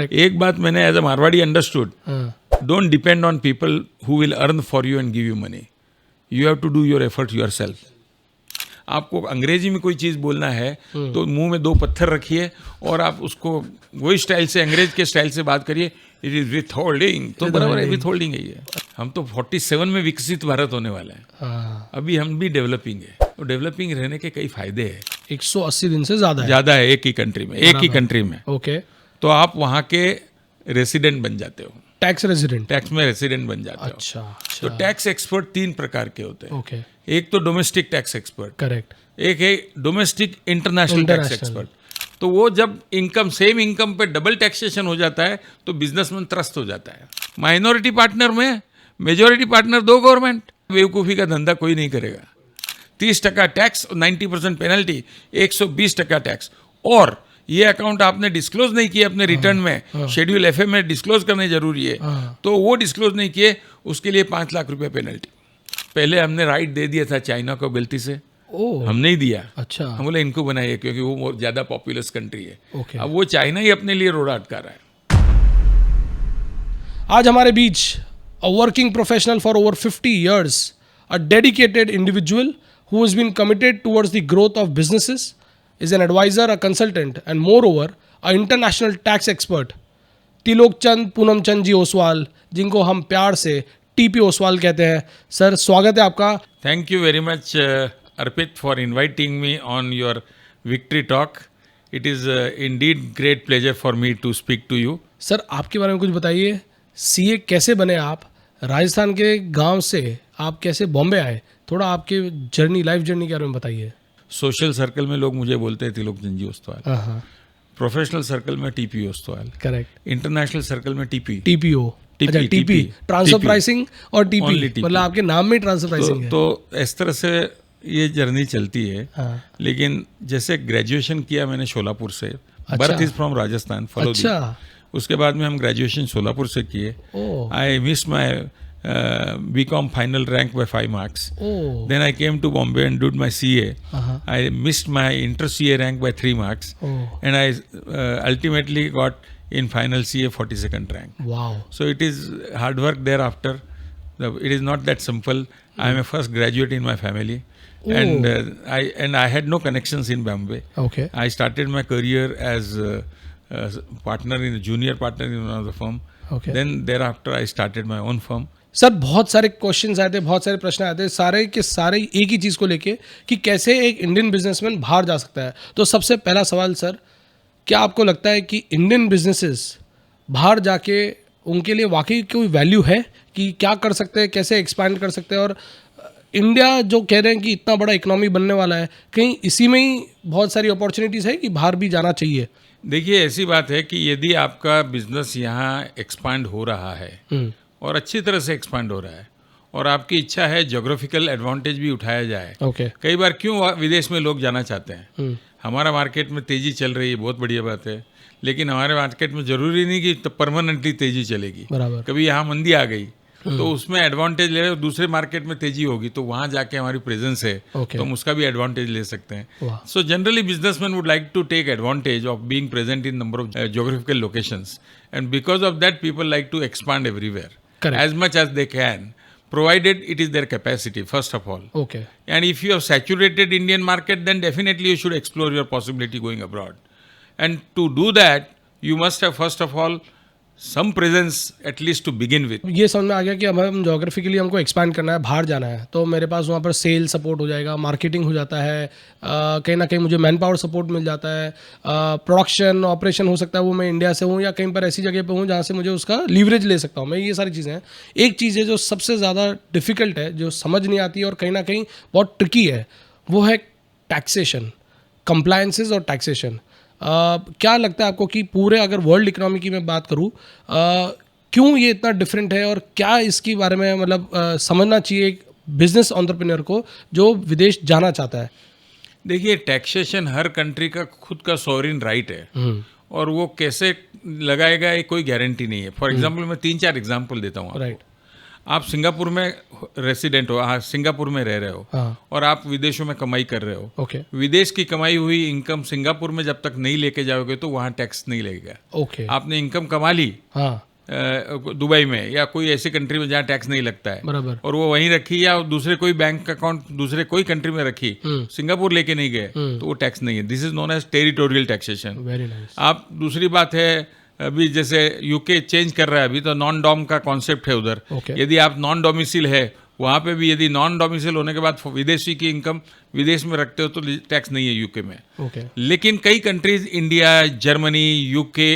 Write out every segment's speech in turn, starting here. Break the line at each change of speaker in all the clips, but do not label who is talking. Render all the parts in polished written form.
एक बात मैंने as a Marwari understood, don't depend on people who will earn for you and give you money. You have to do your effort yourself. आपको अंग्रेजी में कोई चीज़ बोलना है तो मुंह में दो पत्थर रखिए और आप उसको वही स्टाइल से, अंग्रेज के स्टाइल से बात करिए. इट इज विथ होल्डिंग, तो बराबर है, विथ होल्डिंग है ये. हम तो 47 में विकसित भारत होने वाला है. अभी हम भी डेवलपिंग है. तो डेवलपिंग रहने के कई फायदे हैं.
180 दिन से ज्यादा
है एक ही कंट्री में.
ओके.
तो आप वहाँ के रेसिडेंट बन जाते हो.
टैक्स में
रेसिडेंट बन जाते हो.
अच्छा.
तो टैक्स एक्सपर्ट 3 प्रकार के होते हैं.
ओके.
एक तो डोमेस्टिक टैक्स एक्सपर्ट,
करेक्ट.
एक है डोमेस्टिक इंटरनेशनल टैक्स एक्सपर्ट. तो वो जब सेम इनकम पे डबल टैक्सेशन हो जाता है तो बिजनेसमैन त्रस्त हो जाता है. माइनॉरिटी पार्टनर में मेजॉरिटी पार्टनर दो गवर्नमेंट. बेवकूफ़ी का धंधा कोई नहीं करेगा. 30% टैक्स, 90% पेनल्टी, 120% टैक्स. और ये अकाउंट आपने डिस्क्लोज नहीं किए अपने रिटर्न में, शेड्यूल एफ में डिस्क्लोज करने जरूरी है. तो वो डिस्क्लोज नहीं किए, उसके लिए 5 लाख रुपए पेनल्टी. पहले हमने राइट दे दिया था चाइना को गलती से. हम नहीं दिया.
अच्छा.
हम बोले इनको बनाइए क्योंकि वो बहुत ज्यादा पॉपुलस कंट्री है.
Okay.
अब वो चाइना ही अपने लिए रोड़ा अटका रहा है.
आज हमारे बीच a working professional for over 50 years, a dedicated individual who has been committed towards the growth of businesses, is an advisor, a consultant, and moreover, a international tax expert. Tilok चंद पूनम चंद जी ओसवाल, जिनको हम प्यार से टीपी ओसवाल कहते हैं. सर, स्वागत है आपका.
Thank you very much Arpit for inviting me on your victory talk. It is indeed great pleasure for me to speak to you.
Sir, आपके बारे में कुछ बताइए. सीए कैसे बने आप? राजस्थान के गांव से आप कैसे बॉम्बे आए? थोड़ा आपके लाइफ जर्नी के बारे में बताइए.
सोशल सर्कल में लोग मुझे बोलते हैं तिलोक चंद जी ओसवाल. प्रोफेशनल सर्कल में TP Oswal.
Correct.
International circle में टीपीओ.
अच्छा, टीपी ट्रांसफर प्राइसिंग और टीपी, मतलब आपके नाम में ट्रांसफर प्राइसिंग है.
तो इस तरह से ये जर्नी चलती है. लेकिन जैसे ग्रेजुएशन किया मैंने शोलापुर से. Birth is from Rajasthan, Phalodi.
अच्छा.
उसके बाद में हम ग्रेजुएशन सोलापुर से किए. I miss my BCom final rank by 5 marks. Then I came to Bombay and did my CA. I missed my inter CA rank by 3 marks. And I ultimately got in final CA 42nd rank.
Wow.
So it is hard work thereafter. It is not that simple. I am a first graduate in my family. And I had no connections in Bombay.
Okay.
I started my career as junior partner in one of the firm.
Okay.
Then thereafter I started my own firm.
Sir, बहुत सारे questions आए थे, बहुत सारे प्रश्न आए थे, सारे के सारे एक ही चीज़ को लेके कि कैसे एक इंडियन बिजनेसमैन बाहर जा सकता है. तो सबसे पहला सवाल सर, क्या आपको लगता है कि इंडियन बिजनेसेस बाहर जाके उनके लिए वाकई कोई वैल्यू है कि क्या कर सकते हैं, कैसे एक्सपैंड कर सकते हैं? और इंडिया जो कह रहे हैं कि इतना बड़ा इकोनॉमी बनने वाला है, कहीं इसी में ही बहुत सारी अपॉर्चुनिटीज़ है कि बाहर भी जाना चाहिए?
देखिए, ऐसी बात है कि यदि आपका बिजनेस यहाँ एक्सपांड हो रहा है और अच्छी तरह से एक्सपांड हो रहा है और आपकी इच्छा है ज्योग्राफिकल एडवांटेज भी उठाया जाए. कई बार क्यों विदेश में लोग जाना चाहते हैं? हमारा मार्केट में तेजी चल रही है, बहुत बढ़िया बात है. लेकिन हमारे मार्केट में जरूरी नहीं कि तो परमानेंटली तेजी चलेगी.
बराबर.
कभी यहाँ मंदी आ गई तो उसमें एडवांटेज ले रहे हो, दूसरे मार्केट में तेजी होगी तो वहाँ जाके हमारी प्रेजेंस है तो हम उसका भी एडवांटेज ले सकते हैं. So generally businessman would like to take advantage of being present in number of geographical locations. And because of that people like to expand everywhere as much as they can, provided it is their capacity, first of all.
Okay.
And if you have saturated Indian market, then definitely you should explore your possibility going abroad. And to do that, you must have, first of all, some presence at least to begin with.
ये समझ में आ गया कि अब हम geographically हमको expand करना है, बाहर जाना है, तो मेरे पास वहाँ पर सेल सपोर्ट हो जाएगा, मार्केटिंग हो जाता है, कहीं ना कहीं मुझे मैन पावर सपोर्ट मिल जाता है, प्रोडक्शन ऑपरेशन हो सकता है वो मैं इंडिया से हूँ या कहीं पर ऐसी जगह पे हूँ जहाँ से मुझे उसका लीवरेज ले सकता हूँ मैं. ये सारी चीज़ें हैं. एक चीज़ है जो सबसे ज़्यादा डिफ़िकल्ट है, जो समझ नहीं आती है और कहीं ना कहीं बहुत ट्रिकी है, वो है टैक्सेशन, कंप्लायंसेस और टैक्सेशन. क्या लगता है आपको कि पूरे अगर वर्ल्ड इकोनॉमी की मैं बात करूं, क्यों ये इतना डिफरेंट है और क्या इसके बारे में मतलब समझना चाहिए एक बिजनेस एंटरप्रेन्योर को जो विदेश जाना चाहता है?
देखिए, टैक्सेशन हर कंट्री का खुद का सॉवरेन राइट है और वो कैसे लगाएगा ये कोई गारंटी नहीं है. फॉर एग्जांपल मैं 3-4 एग्जांपल देता हूँ.
राइट.
आप सिंगापुर में रेसिडेंट हो, हाँ सिंगापुर में रह रहे हो,
हाँ
और आप विदेशों में कमाई कर रहे हो,
ओके
विदेश की कमाई हुई इनकम सिंगापुर में जब तक नहीं लेके जाओगे तो वहाँ टैक्स नहीं लगेगा।
ओके
आपने इनकम कमा ली
हाँ
दुबई में या कोई ऐसी कंट्री में जहाँ टैक्स नहीं लगता है,
बराबर
और वो वहीं रखी या दूसरे कोई बैंक अकाउंट दूसरे कोई कंट्री में रखी, सिंगापुर लेके नहीं गए तो वो टैक्स नहीं है। This is known as territorial taxation.
Very nice.
आप दूसरी बात है, अभी जैसे यूके चेंज कर रहा है, अभी तो नॉन डॉम का कॉन्सेप्ट है उधर।
ओके
यदि आप नॉन डोमिसिल है वहाँ पे भी, यदि नॉन डोमिसिल होने के बाद विदेशी की इनकम विदेश में रखते हो तो टैक्स नहीं है यूके में।
ओके
लेकिन कई countries, India, Germany, UK,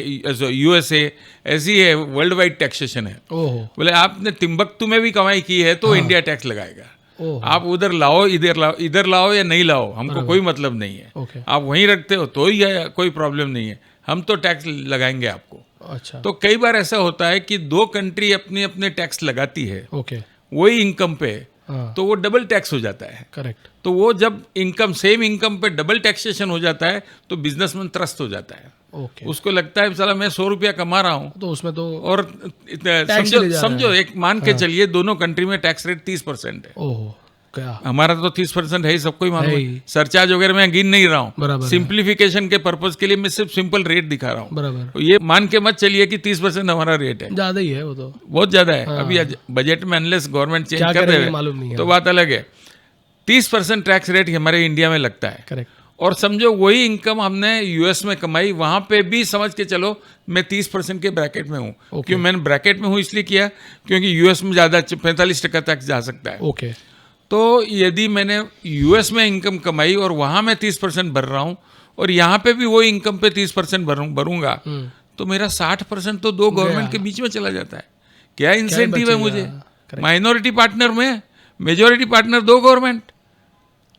USA, ऐसी है वर्ल्ड वाइड टैक्सेशन है।
ओहो
बोले आपने तिम्बकतू में भी कमाई की है तो इंडिया टैक्स लगाएगा।
ओहो
आप उधर लाओ, इधर लाओ या नहीं लाओ, हमको कोई मतलब नहीं है।
ओके
आप वहीं रखते हो तो ही है, कोई प्रॉब्लम नहीं है, हम तो टैक्स लगाएंगे आपको।
अच्छा
तो कई बार ऐसा होता है कि दो कंट्री अपने अपने टैक्स लगाती है
ओके
वही इनकम पे,
हाँ
तो वो डबल टैक्स हो जाता है।
करेक्ट
तो वो जब इनकम सेम इनकम पे डबल टैक्सेशन हो जाता है तो बिजनेसमैन त्रस्त हो जाता है।
ओके
उसको लगता है चला मैं 100 रुपया कमा रहा हूँ,
तो उसमें तो
और
टैक्स ले जा रहा
समझो
है।
एक मान के चलिए दोनों कंट्री में टैक्स रेट 30% है।
ओहो क्या
हमारा तो 30% है ही, सबको ही मालूम
है
है।
ही।
सरचार्ज वगैरह मैं गिन नहीं रहा हूँ,
बराबर है।
सिंप्लीफिकेशन के पर्पज के लिए मैं सिर्फ सिंपल रेट दिखा रहा हूँ।
बराबर
तो ये मान के मत चलिए कि 30% हमारा रेट है,
ज्यादा ही है वो तो,
बहुत ज्यादा है। अभी बजट में अनलेस गवर्नमेंट चेंज
क्या
कर
करेंगे
दे
मालूम नहीं है।
तो बात अलग है। 30% टैक्स रेट हमारे इंडिया में लगता है,
करेक्ट
और समझो वही इनकम हमने यूएस में कमाई, वहां पे भी समझ के चलो मैं 30% के ब्रैकेट में हूँ। क्यों मैंने ब्रैकेट में हूँ इसलिए किया क्योंकि यूएस में ज़्यादा 45% टैक्स जा सकता है।
ओके
तो यदि मैंने यूएस में इनकम कमाई और वहाँ मैं 30% भर रहा हूँ और यहाँ पे भी वो इनकम पे 30% भरूंगा तो मेरा 60% तो दो गवर्नमेंट के बीच में चला जाता है। क्या इंसेंटिव है मुझे? माइनॉरिटी पार्टनर में, मेजॉरिटी पार्टनर दो गवर्नमेंट।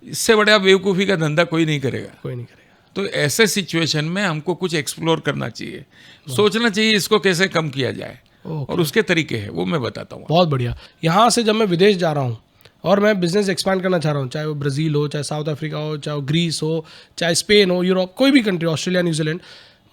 इससे बड़ा बेवकूफ़ी का धंधा कोई नहीं करेगा।
कोई नहीं करेगा।
तो ऐसे सिचुएशन में हमको कुछ एक्सप्लोर करना चाहिए, सोचना चाहिए इसको कैसे कम किया जाए, और उसके तरीके हैं वो मैं बताता हूँ।
बहुत बढ़िया। यहाँ से जब मैं विदेश जा रहा हूँ और मैं बिजनेस एक्सपांड करना चाह रहा हूँ, चाहे वो ब्राज़ील हो, चाहे साउथ अफ्रीका हो, चाहे वो ग्रीस हो, चाहे स्पेन हो, यूरोप, कोई भी कंट्री, ऑस्ट्रेलिया, न्यूजीलैंड,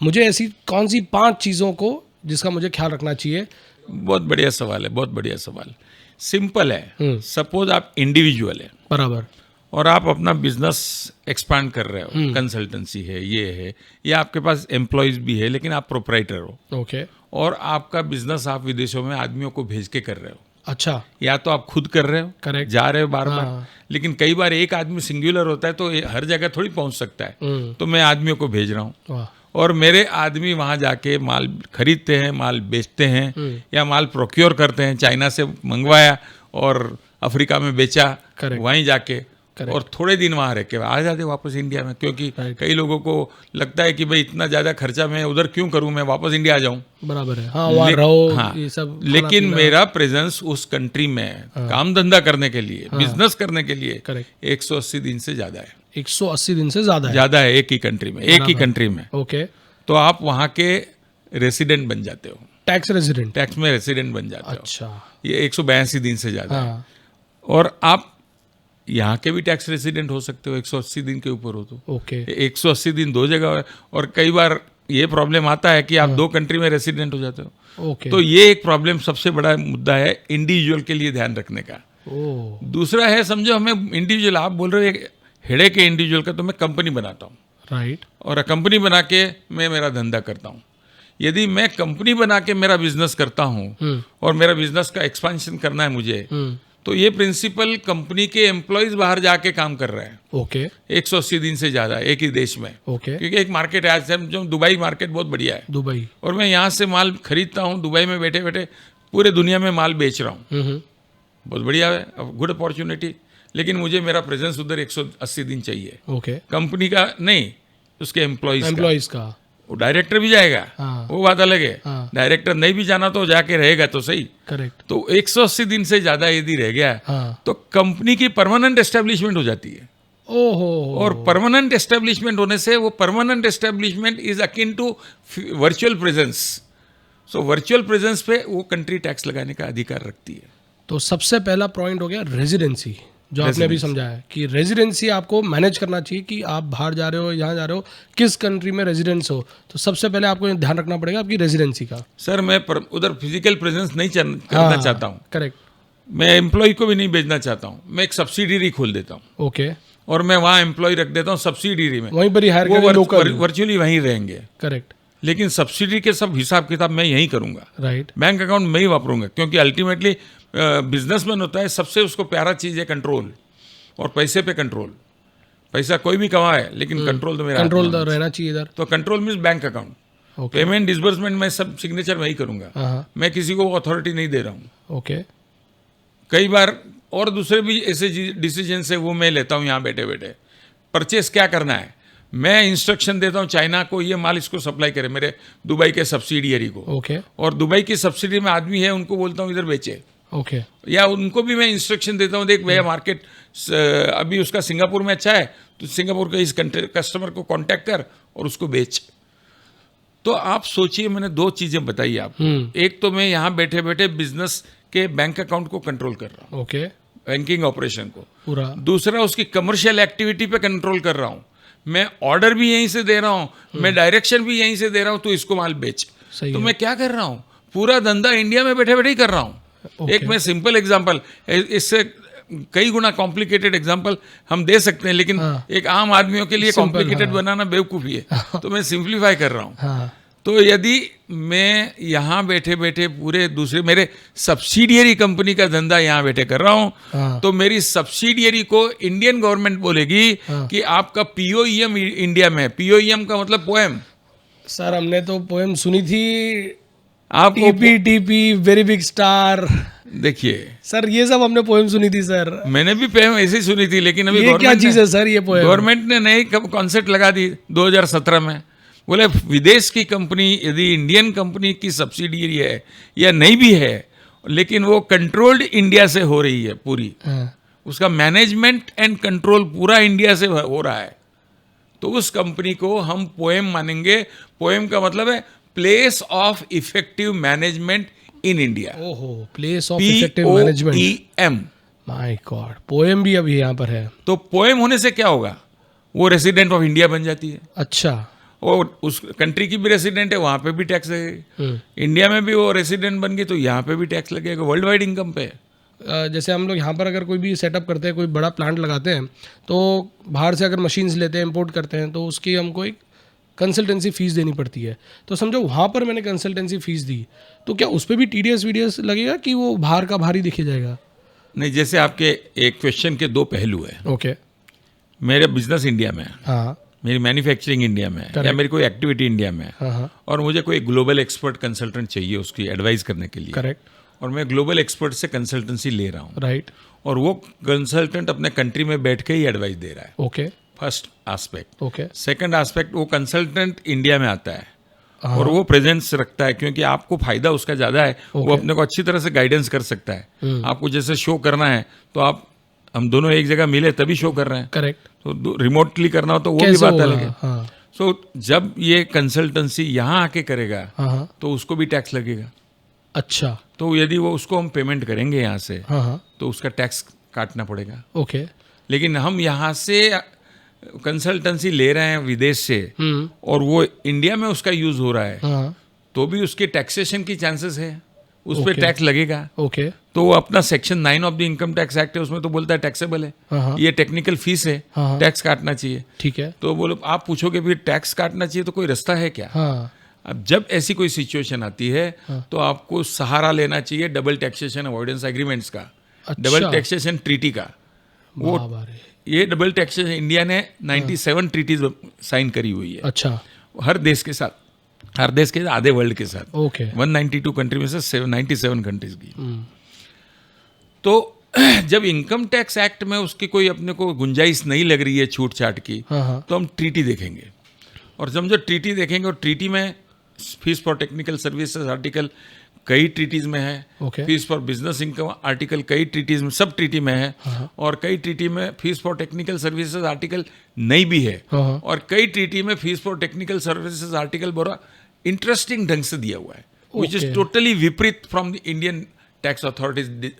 मुझे ऐसी कौन सी 5 चीज़ों को जिसका मुझे ख्याल रखना चाहिए?
बहुत बढ़िया सवाल है, बहुत बढ़िया सवाल। सिंपल है, सपोज आप इंडिविजुअल है
बराबर,
और आप अपना बिजनेस एक्सपांड कर रहे हो, कंसल्टेंसी है, ये है, या आपके पास एम्प्लॉयज भी है लेकिन आप प्रोपराइटर हो,
ओके,
और आपका बिजनेस आप विदेशों में आदमियों को भेज के कर रहे हो।
अच्छा,
या तो आप खुद कर रहे हो,
करेक्ट,
जा रहे हो बार बार,
हाँ।
लेकिन कई बार एक आदमी सिंगुलर होता है तो हर जगह थोड़ी पहुंच सकता है, तो मैं आदमियों को भेज रहा हूँ,
वाह,
और मेरे आदमी वहाँ जाके माल खरीदते हैं, माल बेचते हैं, या माल प्रोक्योर करते हैं, चाइना से मंगवाया और अफ्रीका में बेचा,
Correct.
वहीं जाके, और थोड़े दिन वहाँ रह के आ जाते वापस इंडिया में, क्योंकि कई लोगों को लगता है कि भाई इतना ज़्यादा खर्चा मैं उधर क्यों करूँ, मैं वापस इंडिया आ जाऊँ।
बराबर है, हाँ, वहाँ रहो,
हाँ,
ये सब,
लेकिन मेरा प्रेजेंस उस कंट्री में काम धंधा करने के लिए, बिजनेस करने के लिए
करेक्ट,
180 दिन से ज़्यादा है।
180 दिन से ज़्यादा है,
ज़्यादा है एक ही कंट्री में, एक ही कंट्री में।
ओके,
तो आप वहाँ के रेसिडेंट बन जाते हो,
टैक्स रेजिडेंट,
टैक्स में रेसिडेंट बन जाते हो।
अच्छा,
ये 182 दिन से ज़्यादा है।
हाँ,
और आप यहाँ के भी टैक्स रेसिडेंट हो सकते हो 180 दिन के ऊपर हो तो।
ओके,
180 दिन दो जगह है, और कई बार ये प्रॉब्लम आता है कि आप दो कंट्री में रेसिडेंट हो जाते हो।
ओके,
तो ये एक प्रॉब्लम, सबसे बड़ा मुद्दा है इंडिविजुअल के लिए ध्यान रखने का।
ओ,
दूसरा है, समझो हमें इंडिविजुअल, आप बोल रहे हो हेडे के इंडिविजुअल का, तो मैं कंपनी बनाता हूँ,
राइट,
और कंपनी बना के मैं मेरा धंधा करता हूँ। यदि मैं कंपनी बना के मेरा बिजनेस करता हूँ और मेरा बिजनेस का एक्सपेंशन करना है मुझे, तो ये प्रिंसिपल कंपनी के एम्प्लॉयज बाहर जाके काम कर रहे हैं,
ओके,
180 दिन से ज़्यादा एक ही देश में।
ओके,
क्योंकि एक मार्केट है आज, जो दुबई मार्केट बहुत बढ़िया है,
दुबई,
और मैं यहाँ से माल खरीदता हूँ, दुबई में बैठे बैठे पूरे दुनिया में माल बेच रहा हूँ, बहुत बढ़िया है, गुड अपॉर्चुनिटी। लेकिन मुझे मेरा प्रेजेंस उधर 180 दिन चाहिए,
ओके,
कंपनी का नहीं, उसके
एम्प्लॉइज का,
वो डायरेक्टर भी जाएगा,
हाँ,
वो बात अलग है,
हाँ,
डायरेक्टर नहीं भी जाना तो जाके रहेगा तो सही।
करेक्ट,
तो 180 दिन से ज़्यादा यदि रह गया
हाँ,
तो कंपनी की परमानेंट एस्टेब्लिशमेंट हो जाती है।
ओहो,
और परमानेंट एस्टेब्लिशमेंट होने से, वो permanent establishment is akin to virtual presence. So virtual presence पे वो कंट्री टैक्स लगाने का अधिकार रखती है।
तो सबसे पहला पॉइंट हो गया रेजिडेंसी, जो आपने अभी समझाया है कि रेजिडेंसी आपको मैनेज करना चाहिए कि आप बाहर जा रहे हो, यहाँ जा रहे हो, किस कंट्री में रेजिडेंस हो, तो सबसे पहले आपको ये ध्यान रखना पड़ेगा आपकी रेजिडेंसी का।
सर मैं उधर फिजिकल प्रेजेंस नहीं करना चाहता हूँ,
करेक्ट,
मैं एम्प्लॉय को भी नहीं भेजना चाहता हूँ, मैं एक सब्सिडरी खोल देता हूँ
ओके,
और मैं वहाँ एम्प्लॉय रख देता हूँ सब्सिडरी में,
वहीं पर ही हायर करें, लोकल,
वर्चुअली वहीं रहेंगे।
करेक्ट,
लेकिन सब्सिडी के सब हिसाब किताब मैं यहीं करूँगा,
राइट,
बैंक अकाउंट मैं ही वापरूंगा, क्योंकि अल्टीमेटली बिजनेसमैन होता है, सबसे उसको प्यारा चीज़ है कंट्रोल, और पैसे पे कंट्रोल। पैसा कोई भी कमाए लेकिन कंट्रोल तो मेरा हाथ में
कंट्रोल
होना
रहना चाहिए इधर।
चाहिए। तो control means bank account,
okay,
payment disbursement मैं सब सिग्नेचर मैं ही करूँगा,
हाँ,
मैं किसी को अथॉरिटी नहीं दे रहा हूँ।
ओके,
कई बार और दूसरे भी ऐसे डिसीजन है वो मैं लेता हूँ यहाँ बैठे बैठे। परचेस क्या करना है, मैं इंस्ट्रक्शन देता हूँ चाइना को, ये माल इसको सप्लाई करे, मेरे दुबई के सब्सिडियरी को,
ओके,
और दुबई की सब्सिडी में आदमी है उनको बोलता हूँ इधर बेचे,
ओके,
या उनको भी मैं इंस्ट्रक्शन देता हूँ, देख भैया मार्केट अभी उसका सिंगापुर में अच्छा है, तो सिंगापुर के इस कस्टमर को कांटेक्ट कर और उसको बेच। तो आप सोचिए, मैंने दो चीज़ें बताई आपको, एक तो मैं यहाँ बैठे बैठे बिजनेस के बैंक अकाउंट को कंट्रोल कर रहा हूँ,
ओके,
बैंकिंग ऑपरेशन को
पूरा,
दूसरा उसकी कमर्शियल एक्टिविटी पे कंट्रोल कर रहा हूँ, मैं ऑर्डर भी यहीं से दे रहा हूँ, मैं डायरेक्शन भी यहीं से दे रहा हूँ, तो इसको माल बेच।
सही
तो
है।
मैं क्या कर रहा हूँ, पूरा धंधा इंडिया में बैठे बैठे ही कर रहा हूँ।
ओके।
एक मैं सिंपल एग्जांपल, इससे कई गुना कॉम्प्लिकेटेड एग्जांपल हम दे सकते हैं, लेकिन
हाँ।
एक आम आदमियों के लिए
Simple,
कॉम्प्लिकेटेड
हाँ।
बनाना बेवकूफ़ी है, तो मैं सिंप्लीफाई कर रहा हूँ।
हाँ,
तो यदि मैं यहाँ बैठे बैठे पूरे दूसरे मेरे सब्सिडियरी कंपनी का धंधा यहाँ बैठे कर रहा हूँ,
हाँ।
तो मेरी सब्सिडियरी को इंडियन गवर्नमेंट बोलेगी
हाँ।
कि आपका पीओईएम इंडिया में है। पीओईएम का मतलब पोएम।
सर हमने तो पोएम सुनी थी,
आपको
TP TP very big star,
देखिए,
सर ये सब हमने पोएम सुनी थी सर।
मैंने भी पोएम ऐसे ही सुनी थी, लेकिन अभी
ये क्या चीज है सर ये पोएम?
गवर्नमेंट ने नई कॉन्सेप्ट लगा दी 2017 में। बोले विदेश की कंपनी यदि इंडियन कंपनी की सब्सिडियरी है या नहीं भी है, लेकिन वो कंट्रोल्ड इंडिया से हो रही है पूरी,
हाँ,
उसका मैनेजमेंट एंड कंट्रोल पूरा इंडिया से हो रहा है, तो उस कंपनी को हम पोएम मानेंगे। पोएम का मतलब है place of effective management in India,
ओहो, place of effective management,
POEM।
My God, poem भी अभी यहाँ पर है।
तो पोएम होने से क्या होगा, वो रेसिडेंट ऑफ इंडिया बन जाती है,
अच्छा,
और उस कंट्री की भी रेसिडेंट है, वहाँ पे भी टैक्स लगेगा। इंडिया में भी वो रेसिडेंट बन गई तो यहाँ पे भी टैक्स लगेगा, वर्ल्ड वाइड इनकम पे।
जैसे हम लोग यहाँ पर अगर कोई भी सेटअप करते हैं, कोई बड़ा प्लांट लगाते हैं, तो बाहर से अगर मशीन्स लेते हैं, इंपोर्ट करते हैं, तो उसकी हमको एक कंसल्टेंसी फीस देनी पड़ती है। तो समझो वहाँ पर मैंने कंसल्टेंसी फीस दी, तो क्या उस पर भी टीडीएस वीडीएस लगेगा कि वो बाहर का भारी दिखे जाएगा?
नहीं, जैसे आपके एक क्वेश्चन के दो पहलू है।
ओके,
मेरा बिजनेस इंडिया में है,
हाँ,
मेरी मैन्युफैक्चरिंग इंडिया में है, या मेरी कोई एक्टिविटी इंडिया में है,
हाँ, हाँ,
और मुझे कोई ग्लोबल एक्सपर्ट कंसल्टेंट चाहिए उसकी एडवाइस करने के लिए,
करेक्ट,
और मैं ग्लोबल एक्सपर्ट से कंसल्टेंसी ले रहा हूँ,
राइट,
और वो कंसल्टेंट अपने कंट्री में बैठ के ही एडवाइस दे रहा है।
Okay,
first aspect.
Okay,
second aspect, वो कंसल्टेंट इंडिया में आता है और वो प्रेजेंस रखता है, क्योंकि आपको फायदा उसका ज़्यादा है, वो अपने को अच्छी तरह से गाइडेंस कर सकता है। आपको जैसे शो करना है तो आप, हम दोनों एक जगह मिले तभी शो कर रहे हैं,
करेक्ट,
तो रिमोटली करना हो तो वो भी
कैसे
बात
होगा?
अलग है।
हाँ,
सो जब ये कंसल्टेंसी यहाँ आके करेगा
हाँ, हाँ,
तो उसको भी टैक्स लगेगा।
अच्छा,
तो यदि वो उसको हम पेमेंट करेंगे यहाँ से,
हाँ, हाँ,
तो उसका टैक्स काटना पड़ेगा।
ओके,
लेकिन हम यहाँ से कंसल्टेंसी ले रहे हैं विदेश से, और वो इंडिया में उसका यूज हो रहा है,
हाँ,
तो भी उसके टैक्सेशन की चांसेस है, उस पर
Okay.
टैक्स लगेगा।
ओके,
तो वो अपना section 9 of the income tax act है, उसमें तो बोलता है टैक्सेबल है,
हाँ, हाँ,
ये टेक्निकल फीस है,
हाँ।
टैक्स काटना चाहिए।
ठीक है,
तो बोलो, आप पूछोगे फिर टैक्स काटना चाहिए तो कोई रास्ता है क्या?
हाँ,
अब जब ऐसी कोई सिचुएशन आती है तो आपको सहारा लेना चाहिए डबल टैक्सेशन अवॉइडेंस एग्रीमेंट्स का,
अच्छा।
डबल टैक्सेशन ट्रीटी का। वो
बाबा रे,
ये डबल टैक्सेशन इंडिया ने 97 ट्रीटीज साइन करी हुई है,
अच्छा,
हर देश के साथ, हर देश के आधे वर्ल्ड के साथ,
ओके,
192 कंट्री में से 97 कंट्रीज की। तो जब इनकम टैक्स एक्ट में उसकी कोई अपने को गुंजाइश नहीं लग रही है छूट छाट की,
हाँ, हाँ,
तो हम ट्रीटी देखेंगे, और जब जो ट्रीटी देखेंगे, और ट्रीटी में fees for technical services article कई ट्रीटीज में है,
okay,
fees for business income article कई ट्रीटीज में, सब ट्रीटी में है, और कई ट्रीटी में fees for technical services article नहीं भी है,
हाँ, हाँ,
और कई ट्रीटी में fees for technical services article बड़ा इंटरेस्टिंग ढंग से दिया हुआ है, विच इज
Okay.
टोटली विपरीत from the Indian tax authorities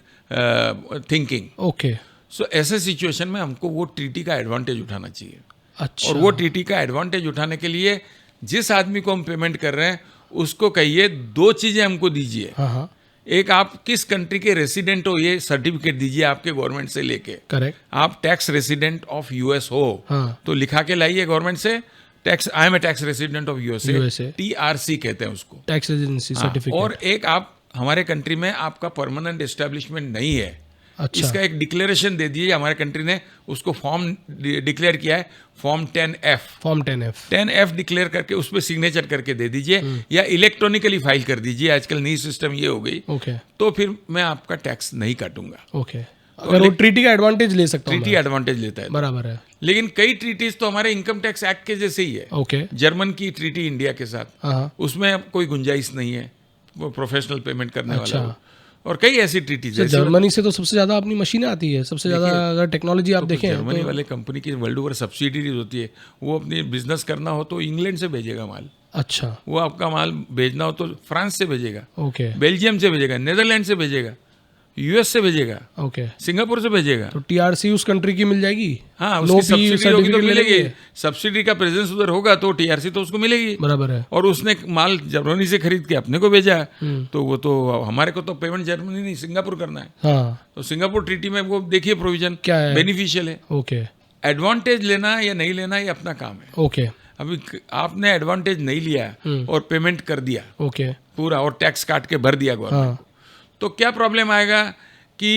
thinking.
Okay,
so ऐसे सिचुएशन में हमको वो ट्रीटी का एडवांटेज उठाना चाहिए,
अच्छा,
और वो ट्रीटी का एडवांटेज उठाने के लिए जिस आदमी को हम पेमेंट कर रहे हैं उसको कहिए दो चीज़ें हमको दीजिए,
हाँ, हाँ,
एक आप किस कंट्री के रेसिडेंट हो ये सर्टिफिकेट दीजिए आपके गवर्नमेंट से लेके।
करेक्ट।
आप टैक्स रेसिडेंट ऑफ यूएस हो
हाँ।
तो लिखा के लाइए गवर्नमेंट से, tax I am a tax resident of USA, TRC कहते हैं उसको,
टैक्स रेजिडेंसी सर्टिफिकेट।
और एक आप हमारे कंट्री में आपका परमानेंट एस्टेब्लिशमेंट नहीं है,
अच्छा।
इसका एक डिक्लेरेशन दे दीजिए। हमारे कंट्री ने उसको फॉर्म डिक्लेयर किया है, form 10F।
Form 10F।
10F declare करके उस पर सिग्नेचर करके दे दीजिए, या इलेक्ट्रॉनिकली फाइल कर दीजिए, आजकल नई सिस्टम ये हो गई।
ओके।
तो फिर मैं आपका टैक्स नहीं काटूंगा।
ओके, अगर वो ट्रीटी का एडवांटेज ले सकता हूँ।
ट्रीटी एडवांटेज लेता है,
बराबर है।
लेकिन कई ट्रीटीज तो हमारे इनकम टैक्स एक्ट के जैसे ही है।
ओके।
जर्मन की ट्रीटी इंडिया के साथ,
हाँ।
उसमें अब कोई गुंजाइश नहीं है वो प्रोफेशनल पेमेंट करने
अच्छा।
वाला हो। और कई ऐसी ट्रीटीज है।
जर्मनी से तो सबसे ज्यादा अपनी मशीनें आती है, सबसे ज्यादा अगर टेक्नोलॉजी आप देखें
जर्मनी वाले कंपनी की वर्ल्ड ओवर सब्सिडीज होती है, वो अपनी बिजनेस करना हो तो इंग्लैंड से भेजेगा माल।
अच्छा।
वो आपका माल भेजना हो तो फ्रांस से भेजेगा,
ओके।
बेल्जियम से भेजेगा, नीदरलैंड से भेजेगा, यूएस से भेजेगा,
ओके।
सिंगापुर से भेजेगा।
तो TRC उस कंट्री की मिल जाएगी।
हाँ,
No
उसकी
fee
सब्सिडी होगी तो
certificate
मिलेगी।
लेंगे।
सब्सिडी का प्रेजेंस उधर होगा तो TRC तो उसको मिलेगी।
बराबर है।
और उसने माल जर्मनी से खरीद के अपने को भेजा, तो वो तो हमारे को तो पेमेंट जर्मनी नहीं सिंगापुर करना है।
हाँ।
तो सिंगापुर ट्रीटी में वो देखिए प्रोविजन
क्या है?
बेनिफिशियल है।
ओके।
एडवांटेज लेना या नहीं लेना ये अपना काम है।
ओके।
अभी आपने एडवांटेज नहीं लिया और पेमेंट कर दिया
ओके।
पूरा, और टैक्स काट के भर दिया गवर्नमेंट
हाँ।
को, तो क्या प्रॉब्लम आएगा कि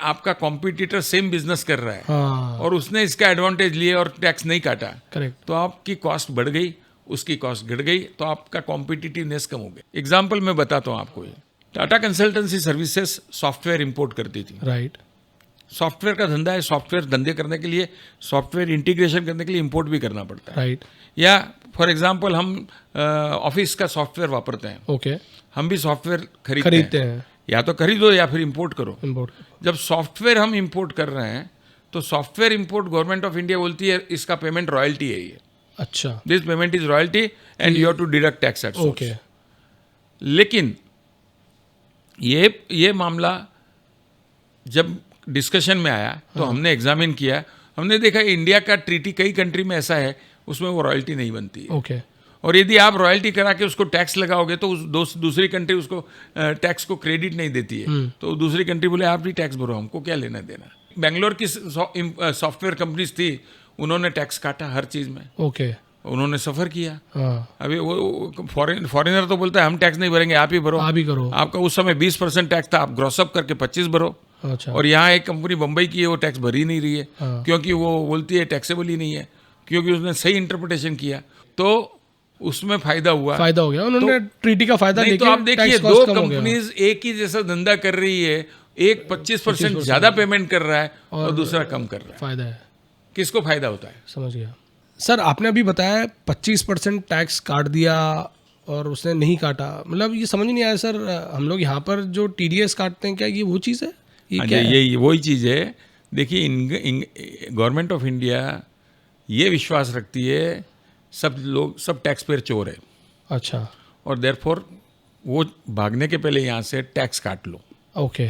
आपका कॉम्पिटिटर सेम बिजनेस कर रहा है
हाँ।
और उसने इसका एडवांटेज लिए और टैक्स नहीं काटा,
करेक्ट।
तो आपकी कॉस्ट बढ़ गई, उसकी कॉस्ट घट गई, तो आपका कॉम्पिटिटिवनेस कम हो गया। एग्जाम्पल मैं बताता हूँ आपको, ये Tata consultancy services software import करती थी।
राइट।
सॉफ्टवेयर का धंधा है, सॉफ्टवेयर धंधे करने के लिए सॉफ्टवेयर इंटीग्रेशन करने के लिए इंपोर्ट भी करना पड़ता है।
राइट।
या फॉर एग्जांपल हम ऑफिस का सॉफ्टवेयर वापरते हैं,
ओके।
हम भी सॉफ्टवेयर
खरीदते हैं।
या तो खरीदो या फिर इंपोर्ट करो।
इंपोर्ट।
जब सॉफ्टवेयर हम इंपोर्ट कर रहे हैं तो software import government of India बोलती है इसका पेमेंट रॉयल्टी है, ये
अच्छा।
This payment is royalty and you have to deduct tax at source.
Okay.
लेकिन ये मामला जब डिस्कशन में आया तो हमने एग्जामिन किया, हमने देखा इंडिया का ट्रीटी कई कंट्री में ऐसा है उसमें वो रॉयल्टी नहीं बनती है।
ओके।
और यदि आप रॉयल्टी करा के उसको टैक्स लगाओगे तो उस दूसरी कंट्री उसको टैक्स को क्रेडिट नहीं देती है, तो दूसरी कंट्री बोले आप भी टैक्स भरो, हमको क्या लेना देना। बेंगलोर की सॉफ्टवेयर कंपनीज थी, उन्होंने टैक्स काटा हर चीज में,
ओके।
उन्होंने सफर किया।
हाँ।
अभी वो फॉरेनर तो बोलता है हम टैक्स नहीं भरेंगे, आप ही भरो,
आप ही करो।
आपका उस समय 20% टैक्स था, आप ग्रॉसअप करके 25 भरो।
अच्छा।
और यहाँ एक कंपनी बम्बई की है, वो टैक्स भर ही नहीं रही है,
हाँ।
क्योंकि वो बोलती है टैक्सेबल ही नहीं है, क्योंकि उसने सही इंटरप्रिटेशन किया, तो उसमें फायदा हुआ।
फायदा हो गया, उन्होंने ट्रीटी का फायदा
नहीं
लेके
तो आप देखिए
टैक्स
दो
कॉस्ट कम हो गया।
कंपनीज एक ही जैसा धंधा कर रही है, एक 25% ज्यादा पेमेंट कर रहा है और दूसरा कम कर रहा है,
फायदा है।
किसको फायदा होता है?
समझ गया। सर आपने अभी बताया 25% टैक्स काट दिया और उसने नहीं काटा, मतलब ये समझ नहीं आया सर, हम लोग यहाँ पर जो TDS काटते हैं क्या ये वो चीज़ है? ये क्या है?
ये वही चीज़ है। देखिए गवर्नमेंट ऑफ इंडिया ये विश्वास रखती है सब टैक्स पेयर चोर है,
अच्छा।
और देयरफॉर वो भागने के पहले यहाँ से टैक्स काट लो,
ओके।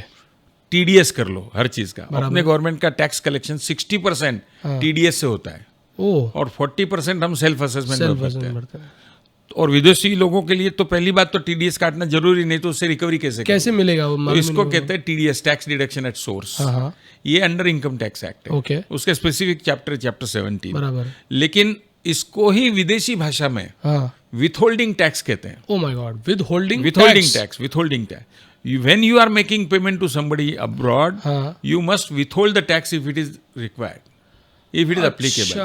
TDS कर लो हर चीज़ का। अपने गवर्नमेंट का टैक्स कलेक्शन 60% TDS से होता है, और 40% हम सेल्फ असेसमेंट करते हैं। और विदेशी लोगों के लिए तो पहली बात तो TDS काटना जरूरी, नहीं तो उससे रिकवरी कैसे
मिलेगा वो?
तो इसको कहते हैं TDS, tax deduction at source. ये अंडर इनकम टैक्स एक्ट है,
ओके।
उसके स्पेसिफिक चैप्टर 17।
बराबर।
लेकिन इसको ही विदेशी भाषा में विथहोल्डिंग टैक्स कहते हैं।
Oh my God, withholding
tax. When you are making payment to somebody abroad, you must withhold the tax if it is required, if it is applicable,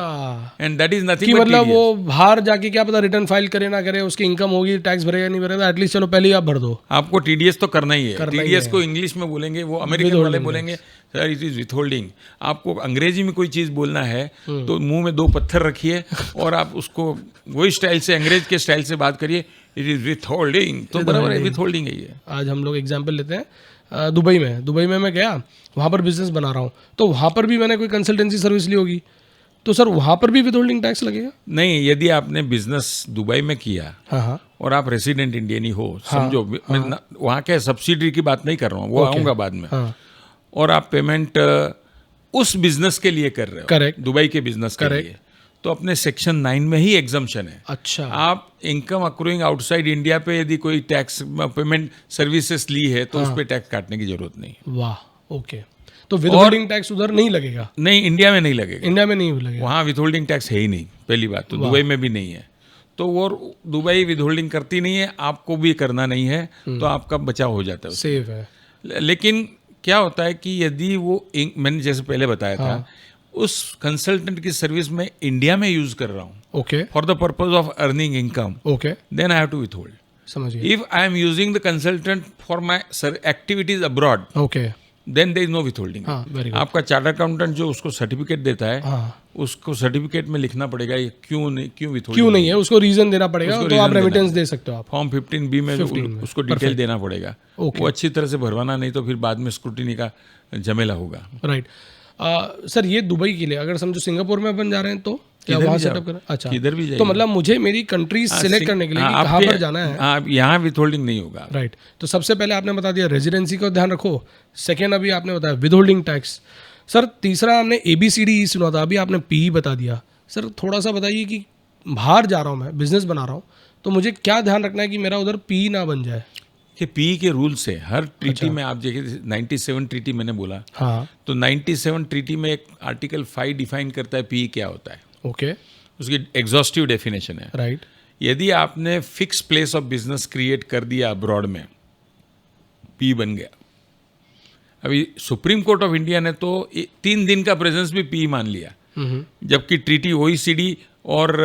and that is nothing but
मतलब
TDS.
वो बाहर जाके क्या पता return file करे ना करे, उसकी इनकम होगी, टैक्स भरेगा नहीं भरेगा, एटलीस्ट चलो पहले ही आप भर दो।
आपको TDS तो करना ही है। TDS को इंग्लिश में बोलेंगे, वो अमेरिकन वाले बोलेंगे सर इट इज विथहोल्डिंग। आपको अंग्रेजी में कोई चीज़ बोलना है तो मुंह में 2 पत्थर रखिए और आप उसको वही स्टाइल से, अंग्रेज के स्टाइल से बात करिए, इट इज विथहोल्डिंग, तो बराबर है, विथहोल्डिंग है ये।
आज हम लोग एग्जाम्पल लेते हैं दुबई में मैं गया, वहाँ पर बिजनेस बना रहा हूँ, तो वहाँ पर भी मैंने कोई कंसल्टेंसी सर्विस ली होगी, तो सर वहाँ पर भी विथहोल्डिंग टैक्स लगेगा?
नहीं, यदि आपने बिजनेस दुबई में किया और आप रेसिडेंट इंडियन ही हो, समझो मैं वहाँ के सब्सिडी की बात नहीं कर रहा हूँ, वो आऊँगा बाद में, और आप पेमेंट उस बिजनेस के लिए कर रहे हो,
करेक्ट,
दुबई के बिजनेस के लिए, तो अपने सेक्शन 9 में ही एग्जम्पशन है।
अच्छा,
आप इनकम अक्रूइंग आउटसाइड इंडिया पे यदि कोई टैक्स पेमेंट सर्विसेज ली है तो उस पर टैक्स काटने की जरूरत नहीं।
वाह, ओके। तो विदहोल्डिंग टैक्स उधर नहीं लगेगा?
नहीं, इंडिया में नहीं लगेगा।
इंडिया में नहीं लगेगा?
वहाँ विदहोल्डिंग टैक्स है ही नहीं, पहली बात तो। दुबई में भी नहीं है, तो वो दुबई विदहोल्डिंग करती नहीं है, आपको भी करना नहीं है, तो आपका बचाव हो जाता है,
सेफ है।
लेकिन क्या होता है कि यदि वो मैंने जैसे पहले बताया था, उस कंसल्टेंट की सर्विस में इंडिया में यूज कर रहा हूँ,
okay,
for the purpose of earning income,
okay,
then I have to withhold.
समझिए।
If I am using the consultant for my activities abroad,
okay,
then there is no withholding.
हाँ, very good.
आपका charter accountant जो उसको certificate देता है,
हाँ,
उसको certificate में लिखना पड़ेगा ये क्यों विथहोल्डिंग
क्यों नहीं है, उसको रीजन देना पड़ेगा,
उसको
तो
reason
आप
देना
रेमिटेंस दे सकते हो आप।
फॉर्म 15B में
15 में,
उसको डिटेल देना पड़ेगा।
Okay.
वो अच्छी तरह से भरवाना, नहीं तो फिर बाद में स्क्रूटिनी का झमेला होगा।
राइट। सर, ये दुबई के लिए, अगर समझो सिंगापुर में अपन जा रहे हैं तो क्या वहाँ सेटअप करें? अच्छा,
किधर भी जाइए।
तो मतलब मुझे मेरी कंट्री सिलेक्ट करने के लिए कि कहाँ पर जाना है।
आप यहाँ विथहोल्डिंग नहीं होगा।
राइट। तो सबसे पहले आपने बता दिया रेजिडेंसी का ध्यान रखो, सेकेंड अभी आपने बताया विदहोल्डिंग टैक्स, सर तीसरा हमने ABCD सुना था, अभी आपने PE बता दिया। सर थोड़ा सा बताइए कि बाहर जा रहा हूँ मैं, बिजनेस बना रहा हूँ, तो मुझे क्या ध्यान रखना है कि मेरा उधर PE ना बन जाए?
कि PE के रूल्स है हर ट्रीटी में। आप देखिए 97 ट्रीटी मैंने बोला,
हाँ,
तो 97 ट्रीटी में एक आर्टिकल 5 डिफाइन करता है PE क्या होता है,
ओके,
उसकी एग्जॉस्टिव डेफिनेशन है।
राइट।
यदि आपने fix place of business create कर दिया अब्रॉड में, PE बन गया। अभी सुप्रीम कोर्ट ऑफ इंडिया ने तो 3 दिन का प्रेजेंस भी PE मान लिया, जबकि ट्रीटी OECD और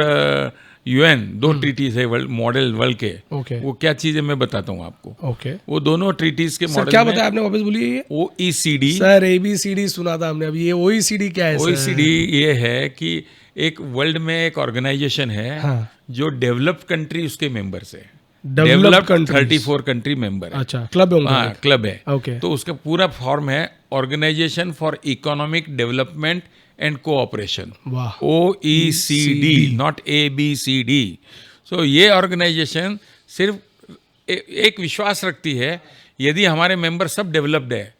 UN 2 ट्रीटीज है वर्ल्ड मॉडल वर्ल्ड के।
ओके,
वो क्या चीज़ है मैं बताता हूँ आपको।
ओके।
वो दोनों ट्रीटीज के
सर
मॉडल
क्या
में
बताया आपने, वापस बोलिए ये?
OECD।
सर ABCD सुना था हमने, अभी ये OECD क्या है?
OECD ये है कि एक वर्ल्ड में एक ऑर्गेनाइजेशन है,
हाँ,
जो डेवलप्ड कंट्री उसके मेंबर्स है।
डेवलप्ड कंट्री,
34 कंट्री मेंबर है।
अच्छा, क्लब है उनका?
हाँ, क्लब है।
ओके,
तो उसका पूरा फॉर्म है organisation for economic development and cooperation,
वाह,
OECD, नॉट ABCD। सो ये ऑर्गेनाइजेशन सिर्फ एक विश्वास रखती है, यदि हमारे मेंबर सब डेवलप्ड है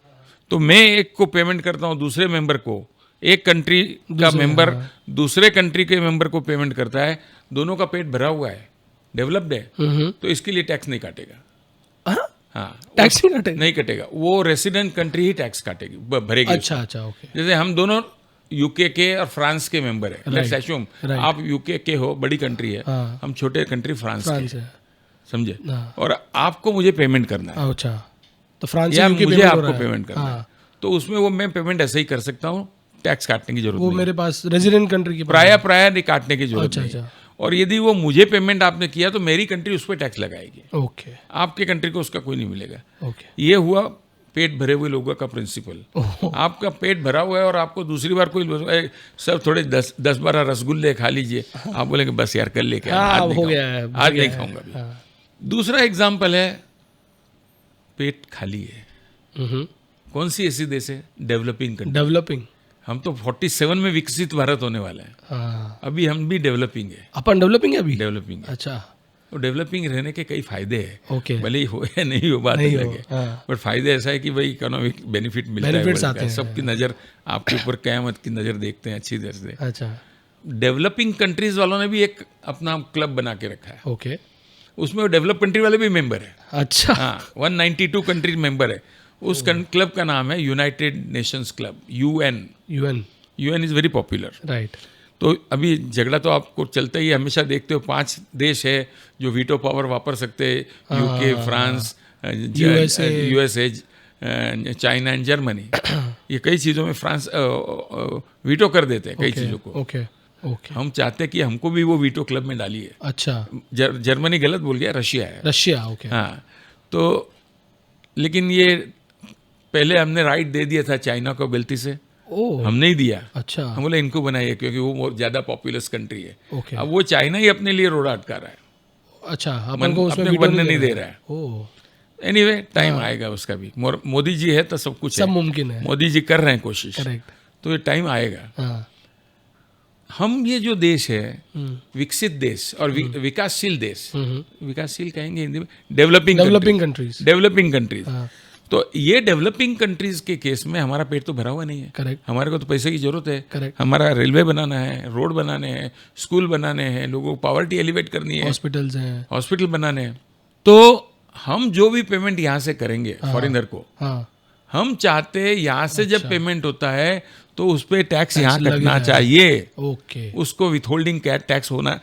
तो मैं एक को पेमेंट करता हूँ, दूसरे मेंबर को, एक कंट्री का मेंबर दूसरे कंट्री के मेंबर को पेमेंट करता है, दोनों का पेट भरा हुआ है, डेवलप्ड है, तो इसके लिए टैक्स नहीं काटेगा। हाँ,
टैक्स नहीं काटेगा?
नहीं कटेगा, वो रेसिडेंट कंट्री ही टैक्स काटेगी, भरेगी।
अच्छा, अच्छा, ओके।
जैसे हम दोनों UK के और फ्रांस के मेंबर है, लेट्स अज्यूम आप UK के हो, बड़ी कंट्री है,
हाँ,
हम छोटे कंट्री फ्रांस के,
है,
समझे,
हाँ,
और आपको मुझे पेमेंट करना है,
अच्छा, तो फ्रांस
या
से
मुझे
UK
आपको पेमेंट करना है, तो उसमें वो मैं पेमेंट ऐसे ही कर सकता हूँ, टैक्स काटने की जरूरत
वो
नहीं।
मेरे पास रेजिडेंट कंट्री की
प्राय नहीं काटने की जरूरत
अच्छा,
नहीं।
अच्छा,
और यदि वो मुझे पेमेंट आपने किया तो मेरी कंट्री उस पर टैक्स लगाएगी,
ओके,
आपके कंट्री को उसका कोई नहीं मिलेगा।
ओके,
ये हुआ पेट भरे हुए लोगों का प्रिंसिपल। आपका पेट भरा हुआ है और आपको दूसरी बार कोई सर थोड़े 10-12 रसगुल्ले खा लीजिए, आप बोलेंगे बस यार कल लेके आज नहीं खाऊंगा अभी। दूसरा एग्जाम्पल है, पेट खाली है, कौन सी ऐसी देश है? डेवलपिंग। हम तो 47 में विकसित भारत होने वाला है,
हाँ,
अभी हम भी डेवलपिंग है।
अपन डेवलपिंग है अभी?
डेवलपिंग है।
अच्छा,
तो डेवलपिंग रहने के कई फायदे हैं,
ओके,
भले ही हो या नहीं हो बात अलग है, बट फायदे ऐसा है कि भाई इकोनॉमिक बेनिफिट मिलता है, सबकी नज़र आपके ऊपर क़यामत की नज़र देखते हैं अच्छी तरह से।
अच्छा,
डेवलपिंग कंट्रीज वालों ने भी एक अपना क्लब बना के रखा है,
ओके,
उसमें डेवलप कंट्री वाले भी मेंबर है।
अच्छा,
हाँ, 192 कंट्रीज मेंबर है। उस क्लब का नाम है United Nations club, UN is very popular,
right.
तो अभी झगड़ा तो आपको चलता ही, हमेशा देखते हो 5 देश है जो वीटो पावर वापर सकते हैं, UK, France, USA, China and Germany. ये कई चीज़ों में फ्रांस वीटो कर देते हैं कई चीज़ों को।
ओके, ओके,
हम चाहते हैं कि हमको भी वो वीटो क्लब में डालिए।
अच्छा,
जर्मनी गलत बोल गया, रशिया है।
रशिया, ओके,
हाँ, तो लेकिन ये पहले हमने राइट दे दिया था चाइना को गलती से, हम नहीं दिया।
अच्छा,
हम बोले इनको बनाइए क्योंकि वो ज़्यादा पॉपुलस कंट्री है।
ओके,
अब वो चाइना ही अपने लिए रोड़ा अटका रहा है,
अच्छा, अपन को उसमें
अपने बनने नहीं दे रहा है।
ओह,
एनीवे टाइम आएगा उसका भी, मोदी जी है तो सब कुछ
सब
है,
मुमकिन है,
मोदी जी कर रहे हैं कोशिश,
करेक्ट,
तो ये टाइम आएगा।
हाँ,
हम ये जो देश है, विकसित देश और विकासशील देश, विकासशील कहेंगे हिंदी में, डेवलपिंग
कंट्रीज,
डेवलपिंग कंट्रीज, तो ये डेवलपिंग कंट्रीज के केस में हमारा पेट तो भरा हुआ नहीं है।
करेक्ट।
हमारे को तो पैसे की जरूरत है।
करेक्ट।
हमारा रेलवे बनाना है, रोड बनाने हैं, स्कूल बनाने हैं, लोगों को पॉवर्टी एलिवेट करनी है,
हॉस्पिटल्स हैं।
हॉस्पिटल बनाने हैं। तो हम जो भी पेमेंट यहाँ से करेंगे फॉरेनर को,
हाँ,
हम चाहते हैं यहाँ से जब पेमेंट होता है तो उस पर टैक्स यहाँ
लगे
कटना
रहे।
चाहिए।
ओके
उसको विथहोल्डिंग टैक्स होना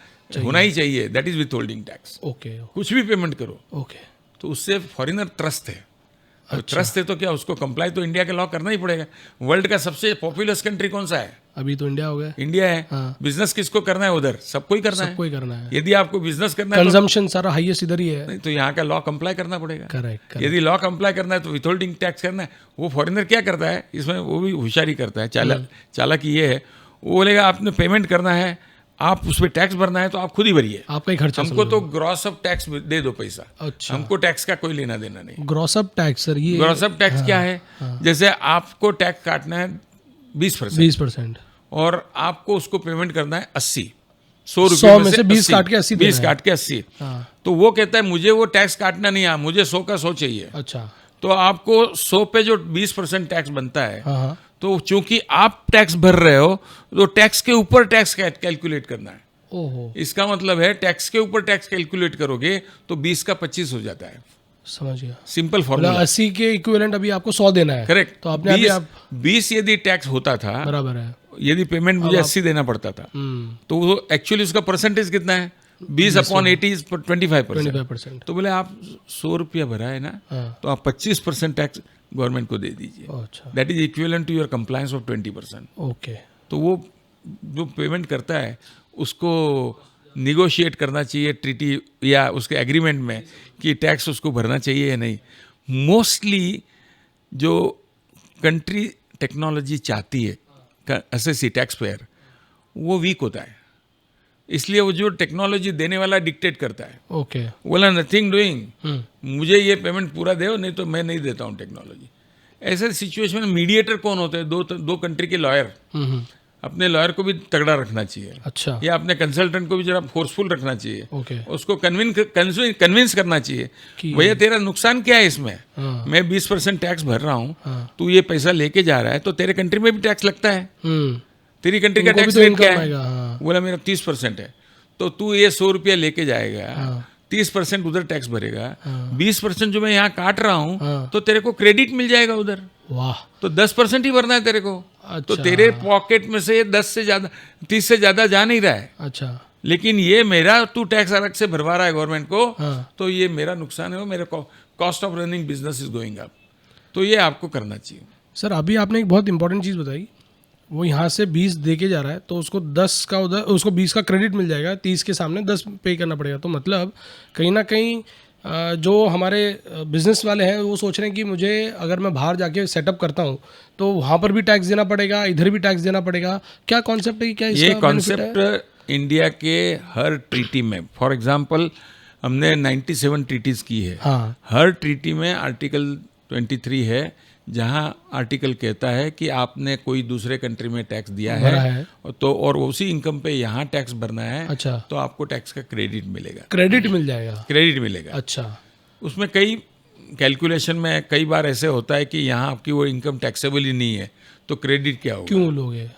ही चाहिए। That is withholding tax.
Okay
कुछ भी पेमेंट करो
ओके।
तो उससे फॉरेनर ट्रस्ट है। अब ट्रस्ट है तो क्या, उसको कंप्लाई तो इंडिया के लॉ करना ही पड़ेगा। वर्ल्ड का सबसे पॉपुलस कंट्री कौन सा है?
अभी तो इंडिया हो गया।
इंडिया है।
हाँ।
बिजनेस किसको करना है उधर? सबको ही करना है।
सबको ही करना है।
यदि आपको बिजनेस करना है
कंजम्पशन सारा हाईएस्ट इधर ही है।
नहीं तो यहाँ का लॉ कंप्लाई करना पड़ेगा।
करेक्ट।
यदि लॉ कंप्लाई करना है तो विथहोल्डिंग टैक्स करना है। वो फॉरेनर क्या करता है इसमें, वो भी होशियारी करता है, चालाकी ये है, वो बोलेगा आपने पेमेंट करना है, आप उस पर टैक्स भरना है तो आप खुद ही भरिए,
आपका ही खर्चा।
हमको तो ग्रॉस अप टैक्स दे दो पैसा।
अच्छा।
हमको टैक्स का कोई लेना देना नहीं।
ग्रॉस अप टैक्स सर, ये
ग्रॉस अप टैक्स क्या है? जैसे आपको टैक्स काटना है 20%
20%
और आपको उसको पेमेंट करना है 80, 100
100
रुपये
में से 20 काट के 80 देना
20
है।
काट के 80।
हाँ।
तो वो कहता है मुझे वो टैक्स काटना नहीं है, मुझे 100 का 100 चाहिए।
अच्छा।
तो आपको 100 पे जो 20% टैक्स बनता है,
हाँ हाँ।
तो चूंकि आप टैक्स भर रहे हो तो टैक्स के ऊपर टैक्स कैलकुलेट करना है।
ओहो,
इसका मतलब है टैक्स के ऊपर टैक्स कैलकुलेट करोगे तो 20 का 25 हो जाता है।
समझ गया।
Simple formula.
80 के इक्विवेलेंट अभी आपको 100 देना है।
करेक्ट।
तो आपने अभी आप
20 यदि टैक्स होता था,
बराबर है।
यदि पेमेंट मुझे 80 देना पड़ता था, तो वो एक्चुअली उसका परसेंटेज कितना है? 20/80 इज 25%।
25%।
तो बोले आप 100 रुपया भरा है ना,
हाँ।
तो आप 25% टैक्स गवर्नमेंट को दे दीजिए।
अच्छा।
That is equivalent to your compliance of 20%।
Okay.
तो वो जो पेमेंट करता है उसको निगोशिएट करना चाहिए ट्रीटी या उसके एग्रीमेंट में कि टैक्स उसको भरना चाहिए या नहीं। मोस्टली जो कंट्री टेक्नोलॉजी चाहती है एसएससी टैक्स पेयर, वो वीक होता है, इसलिए वो जो टेक्नोलॉजी देने वाला डिक्टेट करता है।
ओके।
बोला नथिंग डूइंग, मुझे ये पेमेंट पूरा दो, नहीं तो मैं नहीं देता हूँ टेक्नोलॉजी। ऐसे सिचुएशन में मीडिएटर कौन होते हैं? दो कंट्री के लॉयर। अपने लॉयर को भी तगड़ा रखना चाहिए।
अच्छा।
या अपने कंसल्टेंट को भी जरा फोर्सफुल रखना चाहिए।
ओके।
उसको कन्विंस करना चाहिए भैया तेरा नुकसान क्या है इसमें।
हाँ।
मैं 20% टैक्स भर रहा हूँ, तू ये पैसा लेके जा रहा है, तो तेरे कंट्री में भी टैक्स लगता है। तेरी कंट्री का टैक्स रेट क्या है? बोला मेरा 30% है। तो तू ये 100 रुपया लेके जाएगा, 30% उधर टैक्स भरेगा, 20% जो मैं यहाँ काट रहा हूँ तो तेरे को क्रेडिट मिल जाएगा उधर।
वाह।
तो 10% ही भरना है तेरे को।
अच्छा।
तो तेरे पॉकेट में से 10 से ज्यादा 30 से ज्यादा जा नहीं रहा है।
अच्छा।
लेकिन ये मेरा तू टैक्स अलग से भरवा रहा है गवर्नमेंट को,
हाँ।
तो ये मेरा नुकसान है, वो मेरे cost of running business is going up. तो ये आपको करना चाहिए।
सर अभी आपने एक बहुत इंपॉर्टेंट चीज़ बताई, वो यहाँ से 20 दे के जा रहा है तो उसको 10 का उधर, उसको 20 का क्रेडिट मिल जाएगा, 30 के सामने 10 पे करना पड़ेगा। तो मतलब कहीं ना कहीं जो हमारे बिजनेस वाले हैं वो सोच रहे हैं कि मुझे अगर मैं बाहर जाके सेटअप करता हूँ तो वहाँ पर भी टैक्स देना पड़ेगा, इधर भी टैक्स देना पड़ेगा। क्या कॉन्सेप्ट है, क्या इसका
ये
benefit है?
कॉन्सेप्ट इंडिया के हर ट्रीटी में, फॉर एग्जांपल हमने 97 ट्रीटीज की है।
हाँ।
हर ट्रीटी में आर्टिकल 23 है, जहां आर्टिकल कहता है कि आपने कोई दूसरे कंट्री में टैक्स दिया है तो और उसी इनकम पे यहाँ टैक्स भरना है।
अच्छा।
तो आपको टैक्स का क्रेडिट मिलेगा।
क्रेडिट मिल जाएगा।
क्रेडिट मिलेगा।
अच्छा।
उसमें कई कैलकुलेशन में कई बार ऐसे होता है कि यहाँ आपकी वो इनकम टैक्सेबल ही नहीं है, तो क्रेडिट क्या होगा?
क्यों लोगे?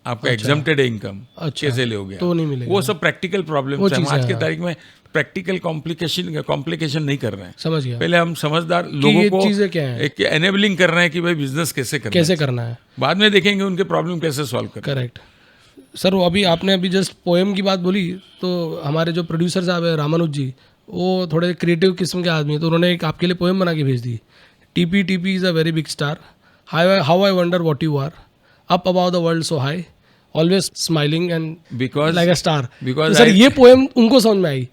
आपका एग्जम्प्टेड है इनकम,
अच्छा।
कैसे लोगे?
तो नहीं मिलेगा।
वो सब प्रैक्टिकल प्रॉब्लम है। हम आज के तारीख में प्रैक्टिकल कॉम्प्लिकेशन नहीं कर रहे हैं।
समझ गया।
पहले हम समझदार लोगों को
चीजें क्या है,
एक एनेबलिंग कर रहे हैं कि भाई बिजनेस कैसे करना है। बाद में देखेंगे उनके प्रॉब्लम कैसे सॉल्व करना है।
करेक्ट। सर वो आपने अभी जस्ट पोएम की बात बोली, तो हमारे जो प्रोड्यूसर साहब है रामानुज जी, वो थोड़े क्रिएटिव किस्म के आदमी है, तो उन्होंने एक आपके लिए पोएम बना के भेज दी। TP TP is a very big star, how I wonder what you are, up about the world so high, always smiling and
because
like a star.
Because
sir ये पोएम उनको समझ में आई।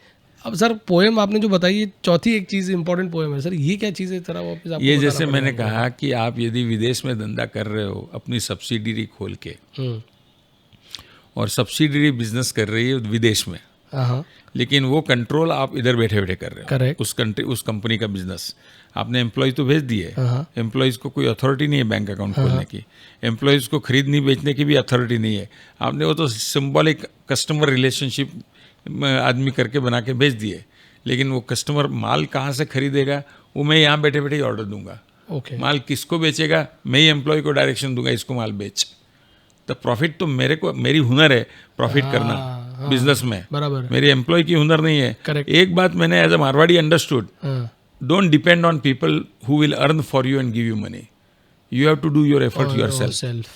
अब सर पोएम आपने जो बताई, ये चौथी एक चीज़ इंपॉर्टेंट पोएम है सर, ये क्या चीज़ है जरा वापस आपको
ये
बताना
जैसे
पड़ेगा
मैंने
हमको।
कहा कि आप यदि विदेश में धंधा कर रहे हो अपनी सब्सिडरी खोल के, और सब्सिडरी बिजनेस कर रही है विदेश में,
हाँ,
लेकिन वो कंट्रोल आप इधर बैठे बैठे कर रहे हो।
करेक्ट।
उस कंपनी का बिजनेस आपने एम्प्लॉयज तो भेज दिए,
हाँ।
एम्प्लॉयज को कोई अथॉरिटी नहीं है बैंक अकाउंट खोलने की, एम्प्लॉयज को खरीदनी बेचने की भी अथॉरिटी नहीं है। आपने वो तो सिंबॉलिक कस्टमर रिलेशनशिप आदमी करके बना के भेज दिए, लेकिन वो कस्टमर माल कहाँ से खरीदेगा वो मैं यहाँ बैठे बैठे ही ऑर्डर दूंगा।
ओके
माल किसको बेचेगा, मैं ही एम्प्लॉय को डायरेक्शन दूंगा, इसको माल बेच। तो प्रॉफिट तो मेरे को, मेरी हुनर है प्रॉफिट करना बिजनेस में,
बराबर
मेरी एम्प्लॉय की हुनर नहीं है।
करेक्ट
एक बात मैंने एज अ मारवाड़ी अंडरस्टूड,
हाँ
don't depend on people who will earn for you and give you money, you have to do your effort yourself
self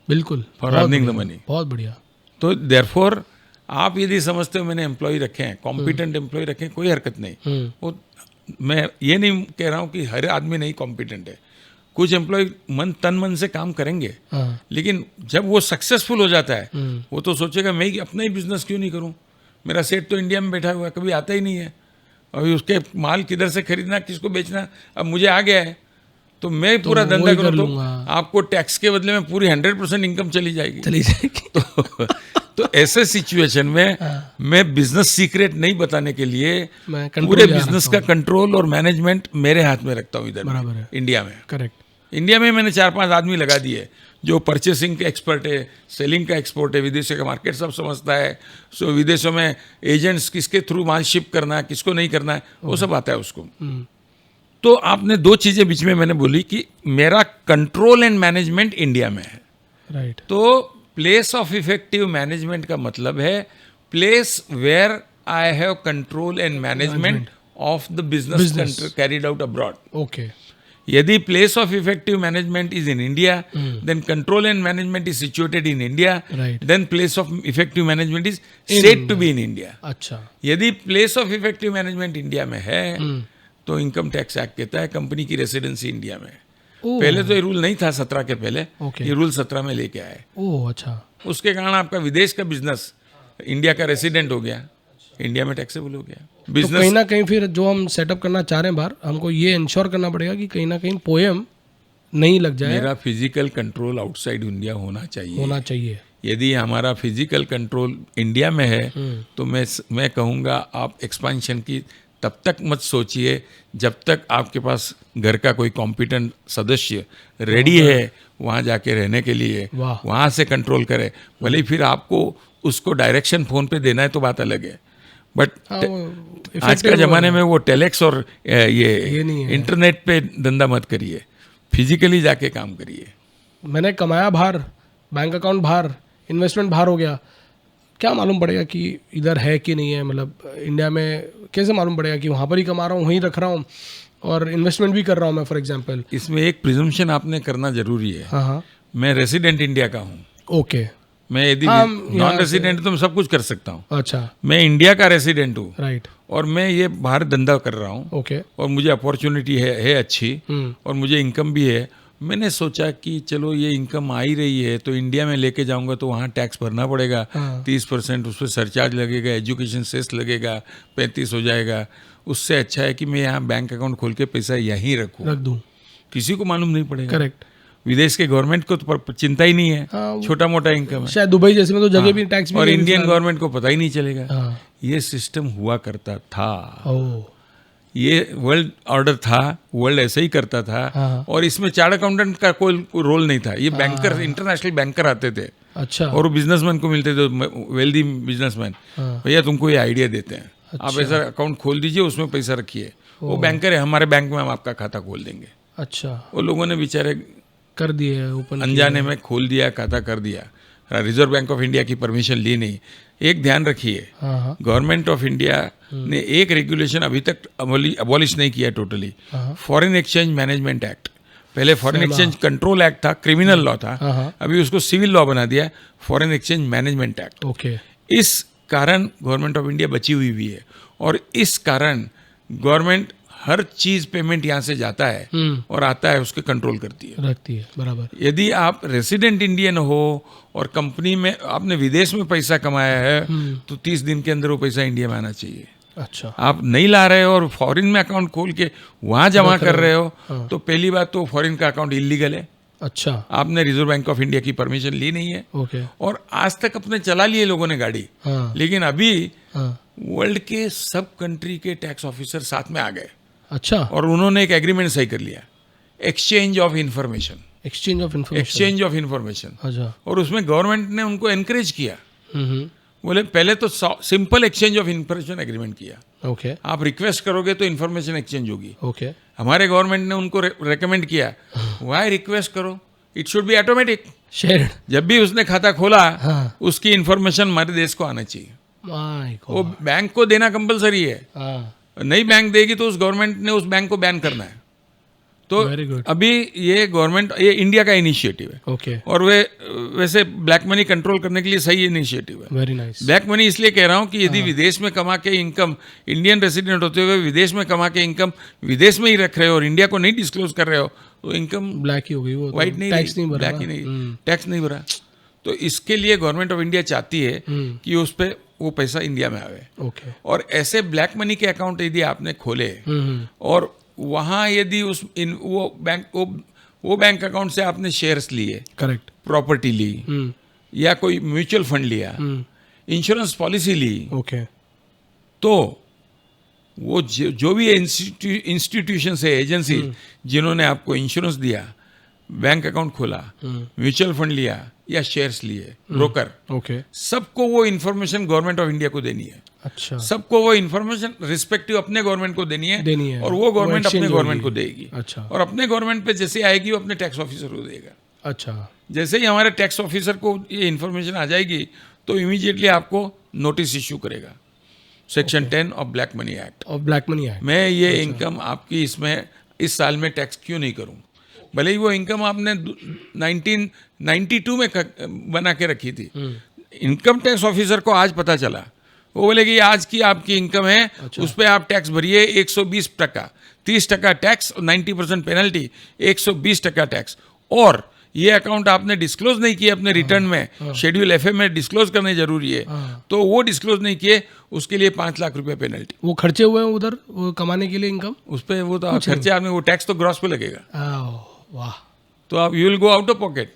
बिल्कुल
फॉर अर्निंग द मनी।
बहुत बढ़िया
तो देयरफॉर आप यदि समझते हो मैंने एम्प्लॉय रखे हैं, कॉम्पिटेंट एम्प्लॉय रखे हैं, कोई हरकत नहीं। वो मैं ये नहीं कह रहा हूँ कि हर आदमी नहीं कॉम्पिटेंट है, कुछ एम्प्लॉय तन मन से काम करेंगे,
हाँ
लेकिन जब वो सक्सेसफुल हो जाता है वो तो सोचेगा मैं ही अपना ही बिजनेस क्यों नहीं करूं, मेरा सेठ तो इंडिया में बैठा हुआ है, कभी आता ही नहीं है, अभी उसके माल किधर से खरीदना किसको बेचना अब मुझे आ गया है, तो मैं पूरा धंधा करूं तो आपको टैक्स के बदले में पूरी 100% इनकम चली जाएगी। तो ऐसे सिचुएशन में मैं बिजनेस सीक्रेट नहीं बताने के लिए
मैं
पूरे बिजनेस का कंट्रोल और मैनेजमेंट मेरे हाथ में रखता हूँ इधर
बराबर है।
इंडिया में।
करेक्ट
इंडिया में मैंने 4-5 आदमी लगा दिए जो परचेसिंग के एक्सपर्ट है, सेलिंग का एक्सपर्ट है, विदेशों का मार्केट सब समझता है, सो विदेशों में एजेंट्स किसके थ्रू माल शिप करना है किसको नहीं करना है वो सब आता है उसको। तो आपने 2 चीजें बीच में मैंने बोली कि मेरा कंट्रोल एंड मैनेजमेंट इंडिया में है,
राइट
तो प्लेस ऑफ इफेक्टिव मैनेजमेंट का मतलब है place where I have control and management of the business carried out abroad.
Okay
यदि place of effective management is in India, then control and management is situated in India,
Right.
Then place of effective management is said to be in India.
अच्छा
यदि place of effective management India में है तो income tax act कहता है company की residency India में है।
ओह
पहले तो ये रूल नहीं था 17 के पहले,
Okay.
ये रूल 17 में लेके आए,
ओह अच्छा
उसके कारण आपका विदेश का बिजनेस इंडिया का रेसिडेंट हो गया, इंडिया में टैक्सेबल हो गया
तो
बिजनेस।
कहीं ना कहीं फिर जो हम सेटअप करना चाह रहे हैं बाहर, हमको ये इंश्योर करना पड़ेगा कि कहीं ना कहीं पोएम नहीं लग जाए,
मेरा फिजिकल कंट्रोल आउटसाइड इंडिया होना चाहिए। यदि हमारा फिजिकल कंट्रोल इंडिया में है तो मैं कहूँगा आप एक्सपेंशन की तब तक मत सोचिए जब तक आपके पास घर का कोई कॉम्पिटेंट सदस्य रेडी है वहाँ जाके रहने के लिए,
वाह।
वहाँ से कंट्रोल करे, भले ही फिर आपको उसको डायरेक्शन फोन पे देना है तो बात अलग है, बट आज का जमाने में वो टेलेक्स और ये
नहीं है।
इंटरनेट पे धंधा मत करिए, फिजिकली जाके काम करिए।
मैंने कमाया बाहर, बैंक अकाउंट बाहर, इन्वेस्टमेंट बाहर हो गया, क्या मालूम पड़ेगा कि इधर है कि नहीं है, मतलब इंडिया में कैसे मालूम पड़ेगा कि वहाँ पर ही कमा रहा हूँ, वहीं रख रहा हूँ और इन्वेस्टमेंट भी कर रहा हूँ मैं फॉर एग्जांपल।
इसमें एक प्रिजम्पशन आपने करना जरूरी है।
हाँ हाँ
मैं रेसिडेंट इंडिया का हूँ,
ओके
मैं यदि नॉन रेसिडेंट तो मैं सब कुछ कर सकता हूँ,
अच्छा
मैं इंडिया का रेसिडेंट हूँ
राइट
और मैं ये बाहर धंधा कर रहा हूँ
ओके
और मुझे अपॉर्चुनिटी है अच्छी और मुझे इनकम भी है। मैंने सोचा कि चलो ये इनकम आ ही रही है तो इंडिया में लेके जाऊंगा तो वहाँ टैक्स भरना पड़ेगा, 30% उस पर सरचार्ज लगेगा, एजुकेशन सेस लगेगा, 35 हो जाएगा। उससे अच्छा है कि मैं यहाँ बैंक अकाउंट खोल के पैसा यहीं रखूँ,
रख दूँ,
किसी को मालूम नहीं पड़ेगा।
करेक्ट।
विदेश के गवर्नमेंट को तो चिंता ही नहीं है,
हाँ,
छोटा मोटा इनकम है,
शायद दुबई जैसे में तो जगह भी टैक्स भी
और
नहीं
इंडियन गवर्नमेंट को पता ही नहीं चलेगा।
हाँ,
ये सिस्टम हुआ करता था,
ओह
ये वर्ल्ड ऑर्डर था, वर्ल्ड ऐसे ही करता था।
हाँ।
और इसमें चार्ट अकाउंटेंट का कोई रोल नहीं था, ये बैंकर, इंटरनेशनल बैंकर आते थे
अच्छा
और वो बिजनेसमैन को मिलते थे, वेल्दी बिजनेसमैन,
हाँ।
भैया तुमको ये आइडिया देते हैं, आप ऐसा अकाउंट खोल दीजिए, उसमें पैसा रखिए, वो बैंकर है, हमारे बैंक में हम आपका खाता खोल देंगे।
अच्छा
वो लोगों ने बेचारे
कर दिए ओपन
अनजाने में खोल दिया, खाता कर दिया, रिजर्व बैंक ऑफ इंडिया की परमिशन ली नहीं। एक ध्यान रखिए,
हाँ हाँ
गवर्नमेंट ऑफ इंडिया ने एक रेगुलेशन अभी तक अबॉलिश नहीं किया totally, foreign exchange management act. पहले फॉरेन एक्सचेंज कंट्रोल एक्ट था, क्रिमिनल लॉ था,
हाँ।
अभी उसको सिविल लॉ बना दिया, foreign exchange management act.
Okay
इस कारण गवर्नमेंट ऑफ इंडिया बची हुई भी है और इस कारण गवर्नमेंट हर चीज पेमेंट यहाँ से जाता है और आता है उसके कंट्रोल करती है,
रखती है बराबर।
यदि आप रेसिडेंट इंडियन हो और कंपनी में आपने विदेश में पैसा कमाया है तो 30 दिन के अंदर वो पैसा इंडिया में आना चाहिए।
अच्छा
आप नहीं ला रहे हो और फॉरेन में अकाउंट खोल के वहां जमा कर रहे हो तो पहली बात तो फॉरेन का अकाउंट इलीगल है,
अच्छा
आपने रिजर्व बैंक ऑफ इंडिया की परमिशन ली नहीं है
ओके
और आज तक अपने चला लिए लोगों ने गाड़ी,
हाँ
लेकिन अभी
हाँ
वर्ल्ड के सब कंट्री के टैक्स ऑफिसर साथ में आ गए
अच्छा
और उन्होंने एक एग्रीमेंट सही कर लिया, exchange of information,
exchange of information
exchange of information.
अच्छा
और उसमें गवर्नमेंट ने उनको एनकरेज किया, बोले पहले तो simple exchange of information agreement किया।
ओके
आप रिक्वेस्ट करोगे तो इन्फॉर्मेशन एक्सचेंज होगी।
ओके
हमारे गवर्नमेंट ने उनको रेकमेंड किया, वाई रिक्वेस्ट करो, it should be automatic.
Shared.
जब भी उसने खाता खोला
हाँ।
उसकी इन्फॉर्मेशन हमारे देश को आना चाहिए।
माय
वो
गॉड।
बैंक को देना कंपलसरी है,
हाँ
नई बैंक देगी तो उस गवर्नमेंट ने उस बैंक को बैन करना है। तो
वेरी गुड।
अभी ये गवर्नमेंट, ये इंडिया का इनिशिएटिव है
ओके
और वैसे ब्लैक मनी कंट्रोल करने के लिए सही इनिशिएटिव है।
Very nice.
ब्लैक मनी इसलिए कह रहा हूँ कि यदि विदेश में कमा के इनकम, इंडियन रेसिडेंट होते हुए विदेश में कमा के इनकम विदेश में ही रख रहे हो और इंडिया को नहीं डिस्क्लोज कर रहे हो तो इनकम
ब्लैक ही हो गई वो,
वाइट नहीं,
टैक्स नहीं भरा,
ब्लैक ही नहीं, टैक्स नहीं भरा। तो इसके लिए गवर्नमेंट ऑफ इंडिया चाहती है कि उस पर वो पैसा इंडिया में आवे।
ओके।
और ऐसे ब्लैक मनी के अकाउंट यदि आपने खोले और वहाँ यदि वो बैंक अकाउंट से आपने शेयर्स लिए,
करेक्ट।
प्रॉपर्टी ली या कोई म्यूचुअल फंड लिया, इंश्योरेंस पॉलिसी ली,
ओके
तो वो जो भी इंस्टीट्यूशन है, एजेंसी जिन्होंने आपको इंश्योरेंस दिया, बैंक अकाउंट खोला, म्यूचुअल फंड लिया या शेयर्स लिए, ब्रोकर,
ओके
सबको वो इन्फॉर्मेशन गवर्नमेंट ऑफ इंडिया को देनी है।
अच्छा
सबको वो इन्फॉर्मेशन रिस्पेक्टिव अपने गवर्नमेंट को देनी है और वो गवर्नमेंट अपने गवर्नमेंट को देगी।
अच्छा।
और अपने गवर्नमेंट पे जैसे आएगी वो अपने टैक्स ऑफिसर को देगा।
अच्छा।
जैसे ही हमारे टैक्स ऑफिसर को ये इन्फॉर्मेशन आ जाएगी तो इमीडिएटली आपको नोटिस इश्यू करेगा, section 10 of black money act.
और ब्लैक मनी है।
मैं ये इनकम आपकी इसमें इस साल में टैक्स क्यों नहीं करूं, भले ही वो इनकम आपने 1992 में बना के रखी थी। इनकम टैक्स ऑफिसर को आज पता चला, वो बोले कि आज की आपकी इनकम है, उस पर आप टैक्स भरिए 120%, 30% टैक्स और 90% पेनल्टी, 120% टैक्स। और ये अकाउंट आपने डिस्क्लोज नहीं किए अपने रिटर्न में, शेड्यूल एफ में डिस्क्लोज करने जरूरी है, तो वो डिस्क्लोज नहीं किए, उसके लिए 5 लाख रुपए पेनल्टी।
वो खर्चे हुए हैं उधर वो कमाने के लिए इनकम,
उस पर वो तो खर्चे आपने, वो टैक्स तो ग्रॉस पे लगेगा,
वाह।
तो आप you will go out of pocket.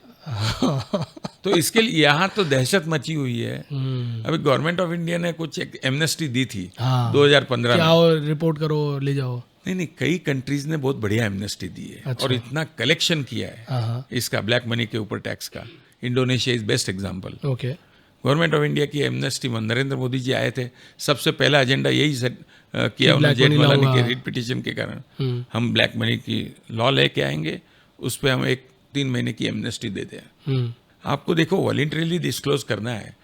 तो इसके लिए यहाँ तो दहशत मची हुई है। अभी गवर्नमेंट ऑफ इंडिया ने कुछ एक एमनेस्टी दी थी 2015 में।
आओ रिपोर्ट करो ले जाओ।
नहीं, कई कंट्रीज ने बहुत बढ़िया एमनेस्टी दी है। अच्छा। और इतना कलेक्शन किया है इसका ब्लैक मनी के ऊपर टैक्स का। Indonesia is best example.
Okay.
Government of India की एमनेस्टी में नरेंद्र मोदी जी आए थे, सबसे पहला एजेंडा यही सेट किया उन्होंने, जेठमलानी के रिट पिटीशन के कारण हम ब्लैक मनी की लॉ लेके आएंगे, उस पर हम 3 महीने की एमनेस्टी देते हैं। आपको देखो वॉलंटरीली डिस्क्लोज करना है,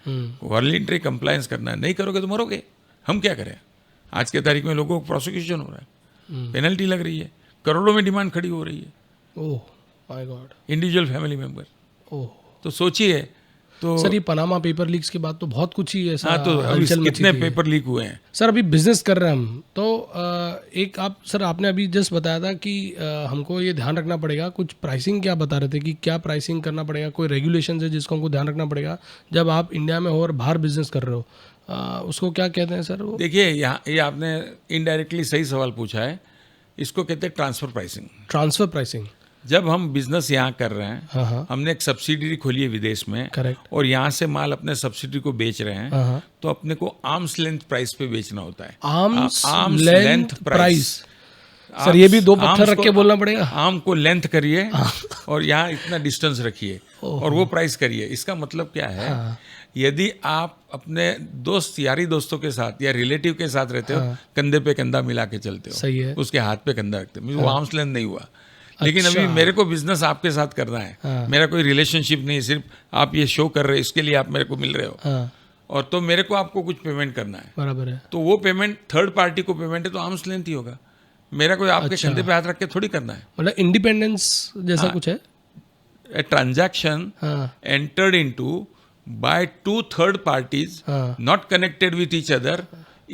वॉलंटरी कंप्लायंस करना है, नहीं करोगे तो मरोगे। हम क्या करें, आज के तारीख में लोगों को प्रोसिक्यूशन हो रहा है, पेनल्टी लग रही है, करोड़ों में डिमांड खड़ी हो रही है।
Oh my God.
Individual family member.
ओह,
तो सोचिए। तो
सर ये पनामा पेपर लीक्स के बाद तो बहुत कुछ ही ऐसा।
हाँ, तो अभी कितने पेपर लीक हुए हैं
सर। अभी बिजनेस कर रहे हैं हम तो एक आप सर आपने अभी जस्ट बताया था कि हमको ये ध्यान रखना पड़ेगा, कुछ प्राइसिंग क्या बता रहे थे कि क्या प्राइसिंग करना पड़ेगा, कोई रेगुलेशन है जिसको हमको ध्यान रखना पड़ेगा जब आप इंडिया में हो और बाहर बिजनेस कर रहे हो, उसको क्या कहते हैं सर वो?
देखिए, यहाँ ये आपने इनडायरेक्टली सही सवाल पूछा है। इसको कहते हैं ट्रांसफर प्राइसिंग।
Transfer pricing.
जब हम बिजनेस यहाँ कर रहे हैं,
हाँ।
हमने एक सब्सिडरी खोली है विदेश में,
करेक्ट,
और यहाँ से माल अपने सब्सिडरी को बेच रहे हैं,
हाँ।
तो अपने को आर्म्स लेंथ प्राइस पे बेचना होता है।
Arms length price. सर ये भी 2 पत्थर रख के बोलना पड़ेगा।
आर्म को लेंथ करिए और यहाँ इतना डिस्टेंस रखिए और वो प्राइस करिए। इसका मतलब क्या है, यदि आप अपने दोस्त यारी दोस्तों के साथ या रिलेटिव के साथ रहते हो, कंधे पे कंधा मिला के चलते हो,
सही है,
उसके हाथ पे कंधा रखते हो, वो आर्म्स लेंथ नहीं हुआ। लेकिन अभी मेरे को बिजनेस आपके साथ करना है, मेरा कोई रिलेशनशिप नहीं, सिर्फ आप ये शो कर रहे हो, इसके लिए आप मेरे को मिल रहे हो, और तो मेरे को आपको कुछ पेमेंट करना है, बराबर है। तो वो पेमेंट थर्ड पार्टी को पेमेंट है, तो आर्म्स लेंथ ही होगा। मेरा कोई आपके कंधे पे हाथ रख के थोड़ी करना है।
मतलब इंडिपेंडेंस जैसा कुछ है।
A transaction entered into by 2 third parties not connected with each other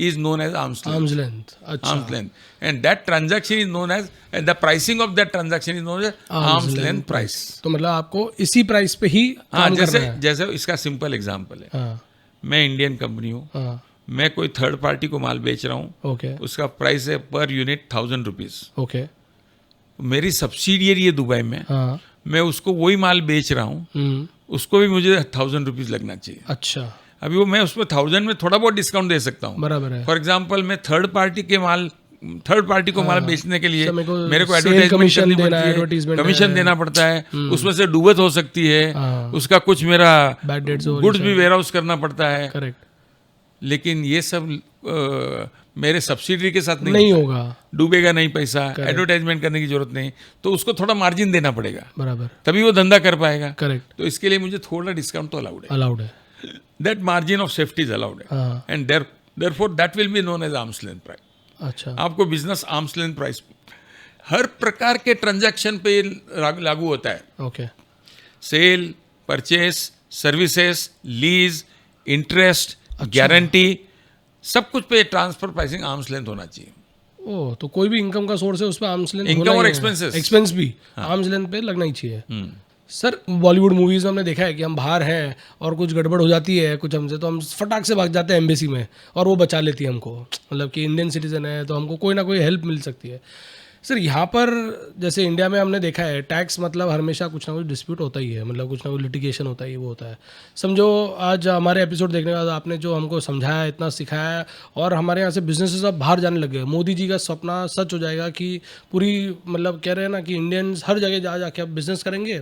is known as arm's length.
Arm's length.
Arm's length. And that transaction is known as, and the pricing of that transaction is known as arm's length price.
तो मतलब आपको इसी price पे ही काम करना है।
जैसे इसका सिंपल एग्जांपल है, मैं इंडियन कंपनी हूँ, मैं कोई थर्ड पार्टी को माल बेच रहा हूँ, उसका प्राइस है पर यूनिट 1000 रुपीज। मेरी सब्सिडियरी है दुबई में, मैं उसको वही माल बेच रहा हूँ, उसको भी मुझे 1000 रुपीज लगना चाहिए।
अच्छा,
अभी वो मैं उसमें 1000 में थोड़ा बहुत डिस्काउंट दे सकता हूँ, बराबर है। फॉर एग्जांपल मैं थर्ड पार्टी को माल बेचने के लिए मेरे को एडवर्टाइजमेंट करनी पड़ती है, कमीशन देना पड़ता है, उसमें से डूबत हो सकती है, उसका कुछ मेरा गुड्स भी वेयर हाउस करना पड़ता है। लेकिन ये सब मेरे सब्सिडरी के साथ
नहीं होगा,
डूबेगा नहीं पैसा, एडवर्टाइजमेंट करने की जरूरत नहीं, तो उसको थोड़ा मार्जिन देना पड़ेगा,
बराबर,
तभी वो धंधा कर पाएगा।
करेक्ट,
तो इसके लिए मुझे थोड़ा डिस्काउंट तो
अलाउड है,
that margin of safety is allowed है,
हाँ,
and therefore that will be known as arms length price.
अच्छा,
आपको बिजनेस आर्म्स लेंथ प्राइस हर प्रकार के ट्रांजैक्शन पे लागू होता है,
okay,
sale, purchase, services, lease, interest, guarantee, सब कुछ पे ट्रांसफर प्राइसिंग आर्म्स लेंथ होना चाहिए।
ओ, तो कोई भी इनकम का सोर्स है उस पर आर्म्स लेंथ
इनकम और एक्सपेंसेस,
एक्सपेंस भी आर्म्स लेंथ पे लगना ही चाहिए। सर, बॉलीवुड मूवीज में हमने देखा है कि हम बाहर हैं और कुछ गड़बड़ हो जाती है कुछ हमसे, तो हम फटाक से भाग जाते हैं एम्बेसी में और वो बचा लेती है हमको, मतलब कि इंडियन सिटीजन है तो हमको कोई ना कोई हेल्प मिल सकती है। सर, यहाँ पर जैसे इंडिया में हमने देखा है टैक्स मतलब हमेशा कुछ ना कुछ डिस्प्यूट होता ही है, मतलब कुछ ना कुछ लिटिगेशन होता ही वो होता है। समझो आज हमारे एपिसोड देखने के बाद आपने जो हमको समझाया, इतना सिखाया, और हमारे यहाँ से बिजनेसेस अब बाहर जाने लगे। मोदी जी का सपना सच हो जाएगा कि पूरी, मतलब कह रहे हैं ना कि इंडियंस हर जगह जा जाके अब बिजनेस करेंगे,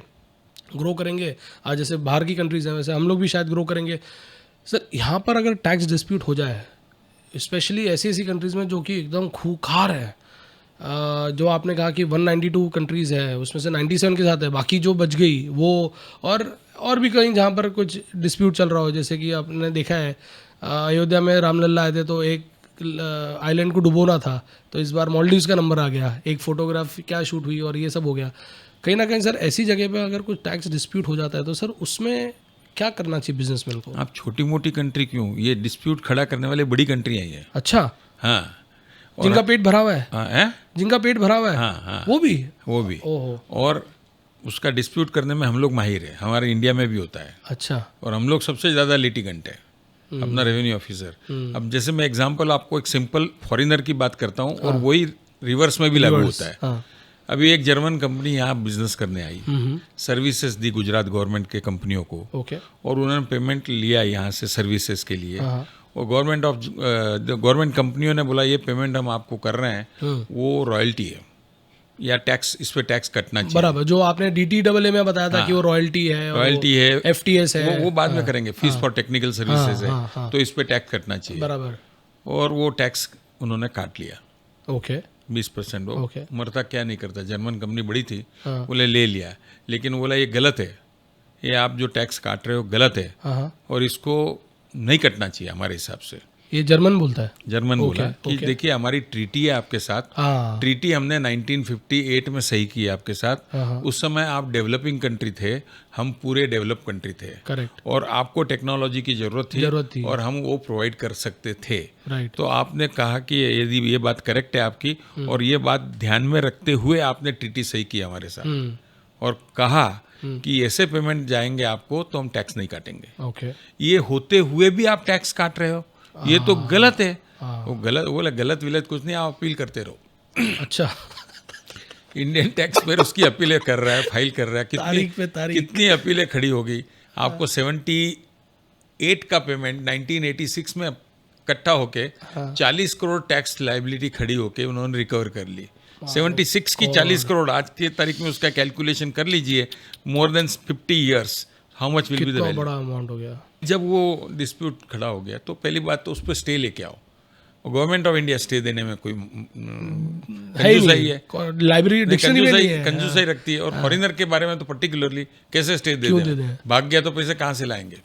ग्रो करेंगे। आज जैसे बाहर की कंट्रीज हैं वैसे हम लोग भी शायद ग्रो करेंगे। सर, यहाँ पर अगर टैक्स डिस्प्यूट हो जाए, स्पेशली ऐसी ऐसी कंट्रीज़ में जो कि एकदम खूंखार है, जो आपने कहा कि 192 कंट्रीज़ है उसमें से 97 के साथ है, बाकी जो बच गई वो, और भी कहीं जहाँ पर कुछ डिस्प्यूट चल रहा हो, जैसे कि आपने देखा है अयोध्या में रामलला आए थे तो एक आइलैंड को डुबोना था, तो इस बार मालदीव्स का नंबर आ गया, एक फ़ोटोग्राफ क्या शूट हुई और ये सब हो गया। कहीं ना कहीं सर ऐसी जगह पे अगर कुछ टैक्स डिस्प्यूट हो जाता है तो सर उसमें क्या करना चाहिए बिजनेसमैन को? आप
छोटी मोटी कंट्री क्यों, ये डिस्प्यूट खड़ा करने वाले बड़ी कंट्रियाँ ही है।
अच्छा,
हाँ,
जिनका पेट भरा हुआ है,
हाँ,
जिनका पेट भरा हुआ है,
हाँ, हाँ,
वो भी
ओहो, और उसका डिस्प्यूट करने में हम लोग माहिर है, हमारे इंडिया में भी होता है।
अच्छा,
और हम लोग सबसे ज़्यादा लिटिगेंट है, अपना रेवेन्यू ऑफिसर। अब जैसे मैं एग्जांपल आपको एक सिंपल फॉरेनर की बात करता हूँ, और वही रिवर्स में भी लागू होता है।
हाँ,
अभी एक जर्मन कंपनी यहाँ बिजनेस करने आई, सर्विसेज दी गुजरात गवर्नमेंट के कंपनियों को,
ओके,
और उन्होंने पेमेंट लिया यहाँ से सर्विसेज के लिए,
हाँ,
और गवर्नमेंट कंपनियों ने बोला ये पेमेंट हम आपको कर रहे हैं, वो रॉयल्टी है या टैक्स, इस पे टैक्स कटना चाहिए।
बराबर, जो आपने DTAA में बताया था कि वो रॉयल्टी है, FTS है,
वो बाद में करेंगे, फीस फॉर टेक्निकल सर्विसेज है, तो इस पे टैक्स कटना चाहिए,
बराबर,
और वो टैक्स उन्होंने काट लिया,
ओके,
20%। वो
ओके,
मरता क्या नहीं करता, जर्मन कंपनी बड़ी थी, बोले ले लिया, लेकिन बोला ये गलत है, ये आप जो टैक्स काट रहे हो गलत है, और इसको नहीं कटना चाहिए हमारे हिसाब से।
ये जर्मन बोलता है,
जर्मन बोला कि देखिए हमारी ट्रीटी है आपके साथ, ट्रीटी हमने 1958 में सही की है आपके साथ, उस समय आप डेवलपिंग कंट्री थे, हम पूरे डेवलप कंट्री थे,
करेक्ट,
और आपको टेक्नोलॉजी की जरूरत थी और हम वो प्रोवाइड कर सकते थे,
राइट।
तो आपने कहा कि यदि ये बात करेक्ट है आपकी, और ये बात ध्यान में रखते हुए आपने ट्रीटी सही की हमारे साथ, और कहा कि ऐसे पेमेंट जाएंगे आपको तो हम टैक्स नहीं काटेंगे,
ओके,
ये होते हुए भी आप टैक्स काट रहे हो, ये तो गलत है। वो गलत, बोला गलत विलत कुछ नहीं, आप अपील करते रहो।
अच्छा,
इंडियन टैक्स पेयर उसकी अपीलें कर रहा है, फाइल कर रहा है, कितनी अपीलें खड़ी होगी। आपको 78 का पेमेंट 1986 में इकट्ठा होके 40 करोड़ टैक्स लाइबिलिटी खड़ी होके उन्होंने रिकवर कर ली। 76 की 40 करोड़, आज की तारीख में उसका कैलकुलेशन कर लीजिए, more than 50 years, how much will be the value.
बड़ा अमाउंट हो गया।
जब वो डिस्प्यूट खड़ा हो गया तो पहली बात तो उस पर स्टे लेके आओ, और गवर्नमेंट ऑफ इंडिया स्टे देने में कोई कंजूसाई है,
लाइब्रेरी डिक्शनरी में
कंजूसाई रखती है, और फॉरेनर के बारे में तो पर्टिकुलरली कैसे स्टे दे दें, भाग गया तो पैसे कहाँ से लाएंगे,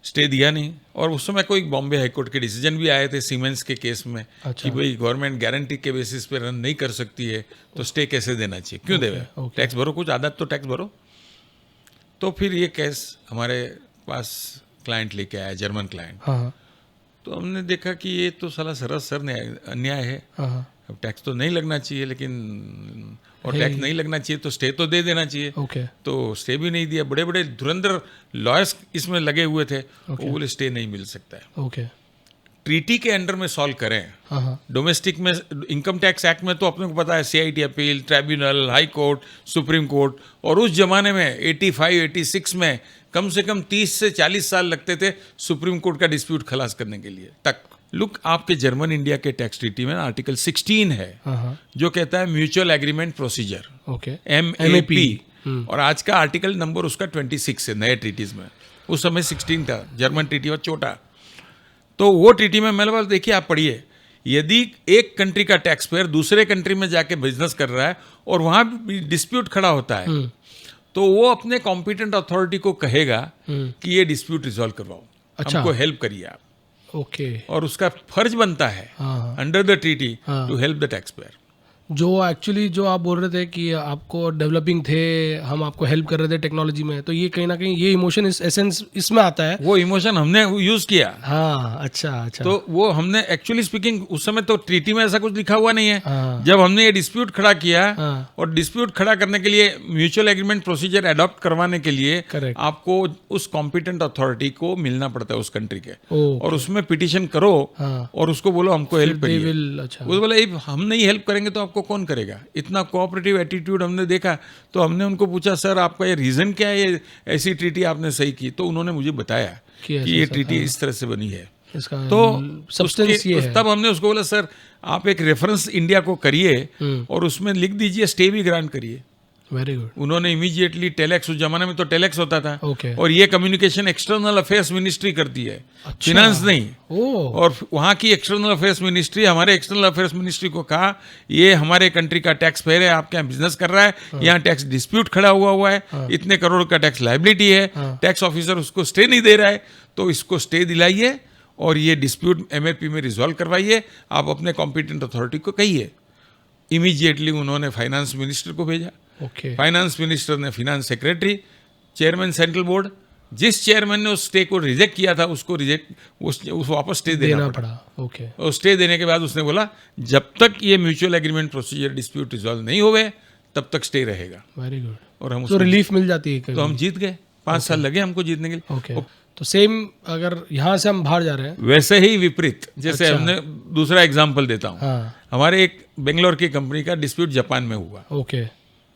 स्टे दिया नहीं। और उस समय कोई बॉम्बे हाईकोर्ट के डिसीजन भी आए थे सीमेंस के केस में, कि भाई गवर्नमेंट गारंटी के बेसिस पे रन नहीं कर सकती है तो स्टे कैसे देना चाहिए, क्यों देवे, टैक्स भरो, कुछ आदत तो टैक्स भरो। तो फिर ये केस हमारे पास क्लाइंट लेके आया, जर्मन क्लाइंट, तो हमने देखा कि ये तो साला सरासर अन्याय है, अब टैक्स तो नहीं लगना चाहिए, लेकिन और टैक्स नहीं लगना चाहिए तो स्टे तो दे देना चाहिए, तो स्टे भी नहीं दिया। बड़े बड़े धुरंधर लॉयर्स इसमें लगे हुए थे, वो बोले स्टे नहीं मिल सकता है, ट्रीटी के अंडर में सॉल्व करें। डोमेस्टिक में इनकम टैक्स एक्ट में तो अपने को पता है CIT appeal, tribunal, high court, supreme court, और उस जमाने में 85-86 में कम से कम 30 से 40 साल लगते थे सुप्रीम कोर्ट का डिस्प्यूट खलास करने के लिए तक। लुक, आपके जर्मन इंडिया के टैक्स ट्रीटी में आर्टिकल 16 है जो कहता है म्यूचुअल एग्रीमेंट प्रोसीजर, MAP, और आज का आर्टिकल नंबर उसका 26 है नए ट्रीटीज में, उस समय 16 था, जर्मन ट्रीटी और छोटा। तो वो ट्रीटी में मैंने बोला देखिए आप पढ़िए, यदि एक कंट्री का टैक्स पेयर दूसरे कंट्री में जाके बिजनेस कर रहा है और वहाँ भी डिस्प्यूट खड़ा होता है, तो वो अपने कॉम्पिटेंट अथॉरिटी को कहेगा कि ये डिस्प्यूट रिजॉल्व करवाओ,
अच्छा।
हमको हेल्प करिए आप,
ओके।
और उसका फर्ज बनता है
हाँ।
Under the treaty to help the taxpayer.
जो एक्चुअली जो आप बोल रहे थे कि आपको डेवलपिंग थे, हम आपको हेल्प कर रहे थे टेक्नोलॉजी में, तो ये कहीं ना कहीं ये इमोशन एसेंस इसमें आता है।
वो इमोशन हमने यूज किया।
हाँ, अच्छा अच्छा।
तो वो हमने एक्चुअली स्पीकिंग उस समय तो ट्रीटी में ऐसा कुछ लिखा हुआ नहीं है।
हाँ।
जब हमने ये डिस्प्यूट खड़ा किया,
हाँ।
और डिस्प्यूट खड़ा करने के लिए म्यूचुअल एग्रीमेंट प्रोसीजर अडॉप्ट करवाने के लिए
Correct.
आपको उस कॉम्पिटेंट अथॉरिटी को मिलना पड़ता है उस कंट्री के,
ओ,
और उसमें पिटिशन करो
हाँ।
और उसको बोलो हमको हेल्प
they
करिए।
will, अच्छा।
वो बोला हम नहीं हेल्प करेंगे तो आपको कौन करेगा। इतना कोऑपरेटिव एटीट्यूड हमने देखा, तो हमने उनको पूछा सर आपका ये रीजन क्या है, ये ऐसी ट्रीटी आपने सही की। तो उन्होंने मुझे बताया
कि
कि ये ट्रीटी इस तरह से बनी है।
इसका
तो
सब्सटेंस ये है।
तब हमने उसको बोला सर आप एक रेफरेंस इंडिया को करिए और उसमें लिख दीजिए स्टे भी ग्रांट करिए।
Very good.
उन्होंने इमीडिएटली टेलेक्स, उस जमाने में तो टेलेक्स होता था,
ओके।
और ये कम्युनिकेशन एक्सटर्नल अफेयर्स मिनिस्ट्री करती है, फिनांस नहीं।
ओ,
और वहाँ की एक्सटर्नल अफेयर्स मिनिस्ट्री हमारे एक्सटर्नल अफेयर्स मिनिस्ट्री को कहा ये हमारे कंट्री का टैक्स पेयर है, आपके यहाँ बिजनेस कर रहा है, यहाँ टैक्स डिस्प्यूट खड़ा हुआ है, इतने करोड़ का टैक्स लायबिलिटी है, टैक्स ऑफिसर उसको स्टे नहीं दे रहा है, तो इसको स्टे दिलाइए और ये डिस्प्यूट MAP में रिजॉल्व करवाइए, आप अपने कॉम्पिटेंट अथॉरिटी को कहिए। इमीडिएटली उन्होंने फाइनेंस मिनिस्टर को भेजा,
ओके।
फाइनेंस मिनिस्टर ने finance secretary, chairman central board, जिस चेयरमैन ने उस स्टे को रिजेक्ट किया था उसको उस वापस स्टे देना पड़ा।
ओके।
और स्टे देने के बाद उसने बोला जब तक ये mutual agreement procedure dispute resolve नहीं होवे तब तक स्टे रहेगा।
Very good.
और हम
तो रिलीफ मिल जाती है कभी?
तो हम जीत गए, 5 साल लगे हमको जीतने के लिए।
ओके। तो सेम अगर यहाँ से हम बाहर जा रहे हैं,
वैसे ही विपरीत, जैसे हमने दूसरा एग्जाम्पल देता हूँ।
हाँ।
हमारे एक बेंगलोर की कंपनी का डिस्प्यूट जापान में हुआ।
ओके।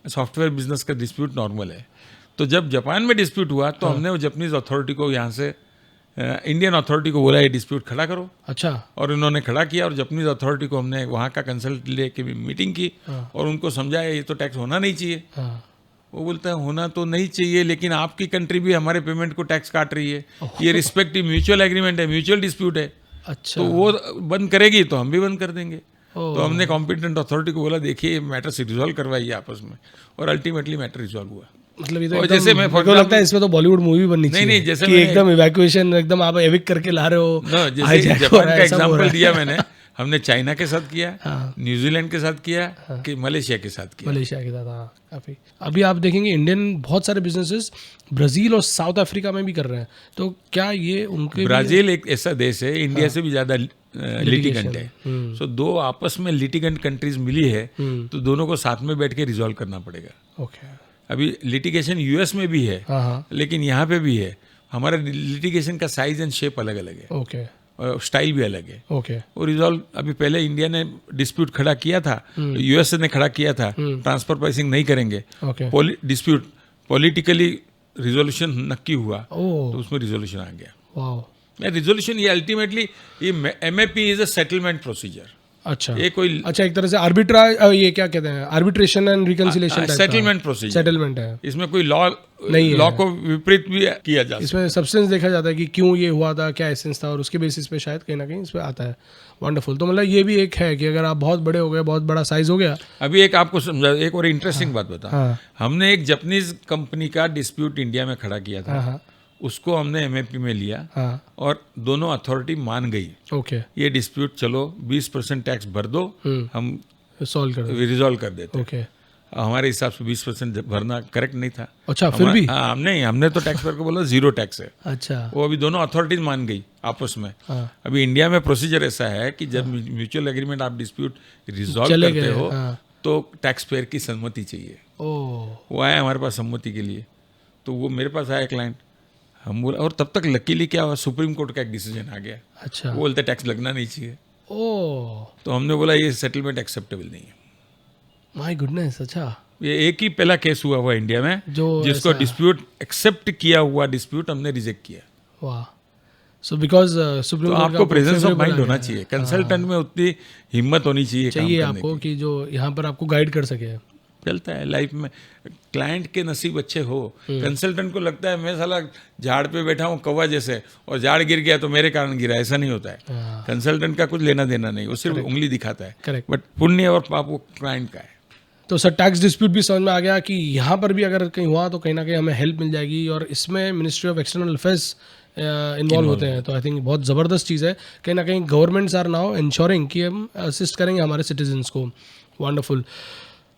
सॉफ्टवेयर बिजनेस का डिस्प्यूट नॉर्मल है, तो जब जापान में डिस्प्यूट हुआ तो हमने वो जापानीज अथॉरिटी को यहाँ से इंडियन अथॉरिटी को बोला ये डिस्प्यूट खड़ा करो।
अच्छा।
और उन्होंने खड़ा किया, और जापानीज अथॉरिटी को हमने वहाँ का कंसल्ट लेके मीटिंग की और उनको समझाया ये तो टैक्स होना नहीं चाहिए।
हाँ।
वो बोलते हैं होना तो नहीं चाहिए, लेकिन आपकी कंट्री भी हमारे पेमेंट को टैक्स काट रही है, ये रिस्पेक्टिव म्यूचुअल एग्रीमेंट है, म्यूचुअल डिस्प्यूट है,
अच्छा।
तो वो बंद करेगी तो हम भी बंद कर देंगे।
ओह।
तो हमने कॉम्पिटेंट अथॉरिटी को बोला देखिए ये मैटर से रिजॉल्व करवाइए आपस में, और अल्टीमेटली मैटर रिजॉल्व हुआ।
मतलब ये तो
और
एकदम,
जैसे मैं for
मेरे को लगता है
example-
इसमें तो बॉलीवुड मूवी बननी चाहिए।
नहीं, जैसे
कि
मैंने-
एकदम इवैक्यूएशन, एकदम आप एविक करके ला रहे हो।
जैसे
hijack हो
जापान
रहा
का
है, सब हो
एग्जांपल
रहा है।
दिया मैंने, हमने चाइना के साथ किया,
हाँ।
न्यूजीलैंड के साथ किया, कि मलेशिया के साथ किया।
मलेशिया के साथ, हाँ, काफी। अभी आप देखेंगे इंडियन बहुत सारे बिजनेसेस ब्राजील और साउथ अफ्रीका में भी कर रहे हैं, तो क्या ये उनके
ब्राजील एक ऐसा देश है इंडिया से भी ज्यादा लिटिगेंट है। सो दो आपस में लिटिगेंट कंट्रीज मिली है, तो दोनों को साथ में बैठ के रिजॉल्व करना पड़ेगा।
ओके।
अभी लिटिगेशन यूएस में भी है,
हाँ हाँ।
लेकिन यहाँ पे भी है। हमारा लिटिगेशन का साइज एंड शेप अलग अलग है,
ओके।
और स्टाइल भी अलग है।
ओके।
वो रिजॉल्व अभी पहले इंडिया ने डिस्प्यूट खड़ा किया था, यूएस ने खड़ा किया था, ट्रांसफर प्राइसिंग नहीं करेंगे,
ओके।
डिस्प्यूट पॉलिटिकली रिजोल्यूशन नक्की हुआ,
ओह,
तो उसमें रिजोल्यूशन आ गया।
वाह।
रिजोल्यूशन ये अल्टीमेटली ये MAP is a settlement procedure.
अच्छा।
ये कोई
अच्छा, एक तरह से आर्बिट्राज, ये क्या कहते हैं, arbitration and reconciliation,
settlement procedure,
settlement है,
इसमें कोई लॉ
नहीं है।
लॉ को विपरीत भी किया जा सकता
इसमें सब्सटेंस देखा जाता है कि क्यों ये हुआ था, क्या एसेंस था, और उसके बेसिस पे शायद कहीं ना कहीं इस पे आता है। वंडरफुल। तो मतलब ये भी एक है कि अगर आप बहुत बड़े हो गए, बहुत बड़ा साइज हो गया।
अभी एक आपको समझा, एक और इंटरेस्टिंग बात बता।
हाँ।
हमने एक जापानीज कंपनी का डिस्प्यूट इंडिया में खड़ा किया था,
हाँ।
उसको हमने MAP में लिया,
हाँ।
और दोनों अथॉरिटी मान गई
ओके।
ये डिस्प्यूट चलो 20% टैक्स भर दो, हम
सॉल्व कर दो।
रिजॉल्व कर देते।
ओके।
हमारे हिसाब से 20% भरना करेक्ट नहीं था।
अच्छा, फिर भी?
हाँ, हमने तो टैक्स पेयर को बोला 0 टैक्स है।
अच्छा।
वो अभी दोनों अथॉरिटीज मान गई आपस में।
हाँ।
अभी इंडिया में प्रोसीजर ऐसा है कि जब म्यूचुअल एग्रीमेंट आप डिस्प्यूट रिजॉल्व
चले
करते
गए,
हो,
हाँ।
तो टैक्स पेयर की सहमति चाहिए।
ओह।
वो आया हमारे पास सम्मति के लिए, तो वो मेरे पास आया क्लाइंट, हम बोला, और तब तक लकीली क्या हुआ, सुप्रीम कोर्ट का एक डिसीजन आ गया।
अच्छा।
वो बोलते टैक्स लगना नहीं चाहिए।
ओह
तो हमने बोला ये सेटलमेंट एक्सेप्टेबल नहीं है।
My goodness. अच्छा।
ये एक ही पहला केस हुआ इंडिया में जिसको डिस्प्यूट एक्सेप्ट किया हुआ डिस्प्यूट हमने रिजेक्ट किया।
वाह। सो बिकॉज सुप्रीम
तो
कोर्ट
आपको प्रेजेंस ऑफ माइंड होना चाहिए, कंसल्टेंट में उतनी हिम्मत होनी चाहिए काम करने
आपको कि जो यहाँ पर आपको गाइड कर सके।
चलता है लाइफ में। क्लाइंट के नसीब अच्छे हो। कंसल्टेंट को लगता है मैं साला झाड़ पे बैठा हूँ कौवा जैसे, और झाड़ गिर गया तो मेरे कारण गिरा, ऐसा नहीं होता है। कंसल्टेंट का कुछ लेना देना नहीं, वो सिर्फ उंगली दिखाता है।
करेक्ट।
बट पुण्य और पाप वो क्लाइंट का है।
तो सर टैक्स डिस्प्यूट भी समझ में आ गया कि यहाँ पर भी अगर कहीं हुआ तो कहीं ना कहीं हमें हेल्प मिल जाएगी, और इसमें ministry of external affairs involve होते हैं। तो आई थिंक बहुत ज़बरदस्त चीज़ है। कहीं ना कहीं गवर्नमेंट्स आर नाउ इंश्योरिंग कि हम असिस्ट करेंगे हमारे सिटीजन्स को। वंडरफुल।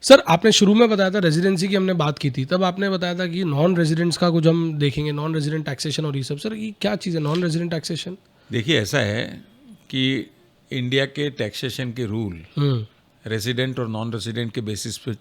सर आपने शुरू में बताया था रेजिडेंसी की हमने बात की थी, तब आपने बताया था कि नॉन रेजिडेंट्स का कुछ हम देखेंगे, नॉन रेजिडेंट टैक्सेशन और ये सब। सर ये क्या चीज़ है नॉन रेजिडेंट टैक्सेशन?
देखिए ऐसा है कि इंडिया के टैक्सेशन के रूल रेजिडेंट और नॉन रेजिडेंट के बेसिस पे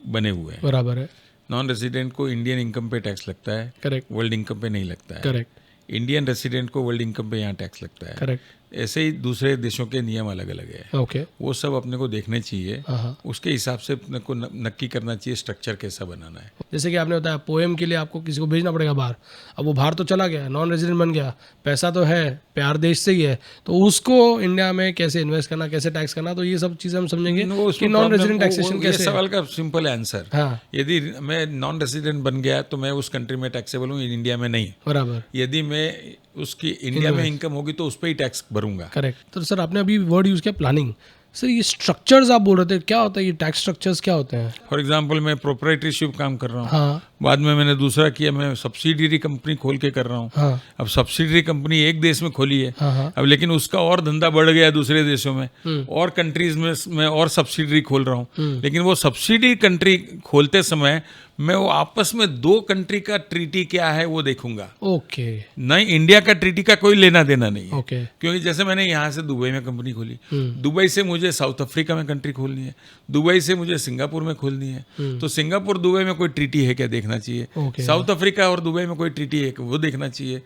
बने हुए हैं।
बराबर है।
नॉन रेजिडेंट को इंडियन इनकम पे टैक्स लगता है,
करेक्ट।
वर्ल्ड इनकम पे नहीं लगता है।
करेक्ट।
इंडियन रेजिडेंट को वर्ल्ड इनकम पे यहाँ टैक्स लगता है।
करेक्ट।
ऐसे ही दूसरे देशों के नियम अलग अलग है।
ओके।
वो सब अपने को देखने चाहिए,
हाँ।
उसके हिसाब से अपने को नक्की करना चाहिए स्ट्रक्चर कैसा बनाना है।
जैसे कि आपने बताया पोएम के लिए आपको किसी को भेजना पड़ेगा बाहर, अब वो बाहर तो चला गया, नॉन रेजिडेंट बन गया, पैसा तो है, प्यार देश से ही है, तो उसको इंडिया में कैसे इन्वेस्ट करना, कैसे टैक्स करना, तो ये सब चीज़ें हम समझेंगे कि नॉन रेजिडेंट टैक्सेशन कैसे।
सवाल का सिंपल आंसर,
हाँ।
यदि मैं नॉन रेजिडेंट बन गया तो मैं उस कंट्री में टैक्सेबल हूँ, इंडिया में नहीं।
बराबर।
यदि मैं उसकी इंडिया में इनकम होगी तो उस पर ही टैक्स भरूंगा।
करेक्ट। तो सर आपने अभी वर्ड यूज़ किया प्लानिंग। सर ये स्ट्रक्चर्स आप बोल रहे थे, क्या होता है ये टैक्स स्ट्रक्चर्स, क्या होते हैं?
फॉर एग्जांपल मैं प्रोप्राइटरशिप काम कर रहा हूँ।
हाँ।
बाद में मैंने दूसरा किया, मैं सब्सिडियरी कंपनी खोल के कर रहा हूँ।
हाँ।
अब सब्सिडियरी कंपनी एक देश में खोली है।
हाँ।
अब लेकिन उसका और धंधा बढ़ गया दूसरे देशों में, और कंट्रीज में मैं और सब्सिडियरी खोल रहा हूँ। लेकिन वो सब्सिडी कंट्री खोलते समय मैं वो आपस में दो कंट्री का ट्रीटी क्या है वो देखूंगा।
ओके।
नहीं, इंडिया का ट्रीटी का कोई लेना देना नहीं है।
ओके।
क्योंकि जैसे मैंने यहाँ से दुबई में कंपनी खोली, दुबई से मुझे साउथ अफ्रीका में कंट्री खोलनी है, दुबई से मुझे सिंगापुर में खोलनी है, तो सिंगापुर दुबई में कोई ट्रीटी है क्या देखना चाहिए।
Okay.
साउथ अफ्रीका और दुबई में कोई ट्रीटी है वो देखना चाहिए।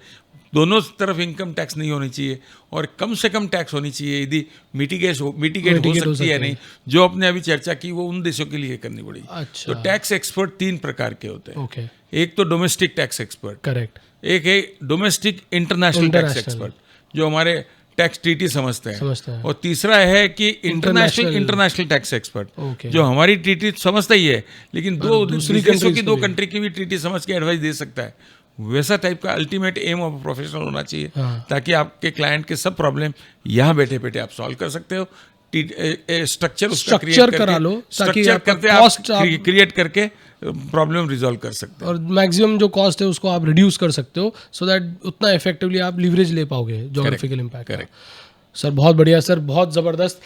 दोनों तरफ इनकम टैक्स नहीं होनी चाहिए, और कम से कम टैक्स होनी चाहिए। यदि मिटिगेट हो सकती है नहीं, जो आपने अभी चर्चा की वो उन देशों के लिए करनी पड़ेगी।
अच्छा।
तो टैक्स एक्सपर्ट तीन प्रकार के होते हैं।
ओके।
एक तो डोमेस्टिक टैक्स एक्सपर्ट,
करेक्ट।
एक है डोमेस्टिक इंटरनेशनल टैक्स एक्सपर्ट जो हमारे टैक्स ट्रीटी समझते हैं, और तीसरा है कि इंटरनेशनल टैक्स एक्सपर्ट जो हमारी ट्रीटी समझता ही है लेकिन दूसरी देशों की दो कंट्री की भी ट्रीटी समझ के एडवाइस दे सकता है। वैसा टाइप का अल्टीमेट एम ऑफ प्रोफेशनल होना चाहिए। ताकि आपके क्लाइंट के सब प्रॉब्लम यहाँ बैठे बैठे आप सॉल्व कर सकते हो। स्ट्रक्चर करा लो ताकि कॉस्ट क्रिएट करके प्रॉब्लम रिजॉल्व कर सकते हो,
और मैक्सिमम जो कॉस्ट है उसको आप रिड्यूस कर सकते हो, सो दैट उतना इफेक्टिवली आप लिवरेज ले पाओगे ज्योग्राफिकल इम्पैक्ट। करेक्ट सर, बहुत बढ़िया सर, बहुत ज़बरदस्त।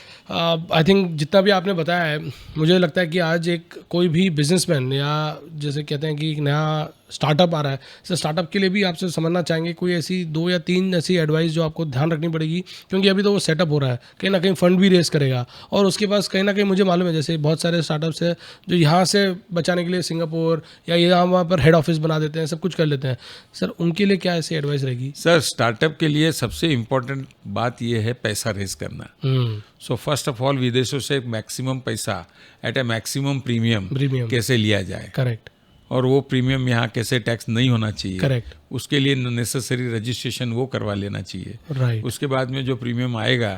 आई थिंक जितना भी आपने बताया है, मुझे लगता है कि आज एक कोई भी बिजनेसमैन या जैसे कहते हैं कि एक नया स्टार्टअप आ रहा है, सर स्टार्टअप के लिए भी आपसे समझना चाहेंगे कोई ऐसी 2 या 3 ऐसी एडवाइस जो आपको ध्यान रखनी पड़ेगी, क्योंकि अभी तो वो सेटअप हो रहा है, कहीं ना कहीं फंड भी रेस करेगा, और उसके पास कहीं ना कहीं मुझे मालूम है जैसे बहुत सारे स्टार्टअप्स है जो यहाँ से बचाने के लिए सिंगापुर या यहाँ वहाँ पर हेड ऑफिस बना देते हैं, सब कुछ कर लेते हैं। सर उनके लिए क्या ऐसी एडवाइस रहेगी?
सर स्टार्टअप के लिए सबसे इम्पोर्टेंट बात यह है पैसा रेस करना। सो फर्स्ट ऑफ ऑल विदेशों से मैक्सिमम पैसा एट ए मैक्सिमम प्रीमियम कैसे लिया जाए।
करेक्ट।
और वो प्रीमियम यहाँ कैसे टैक्स नहीं होना चाहिए।
करेक्ट।
उसके लिए नेसेसरी रजिस्ट्रेशन वो करवा लेना चाहिए।
राइट।
उसके बाद में जो प्रीमियम आएगा,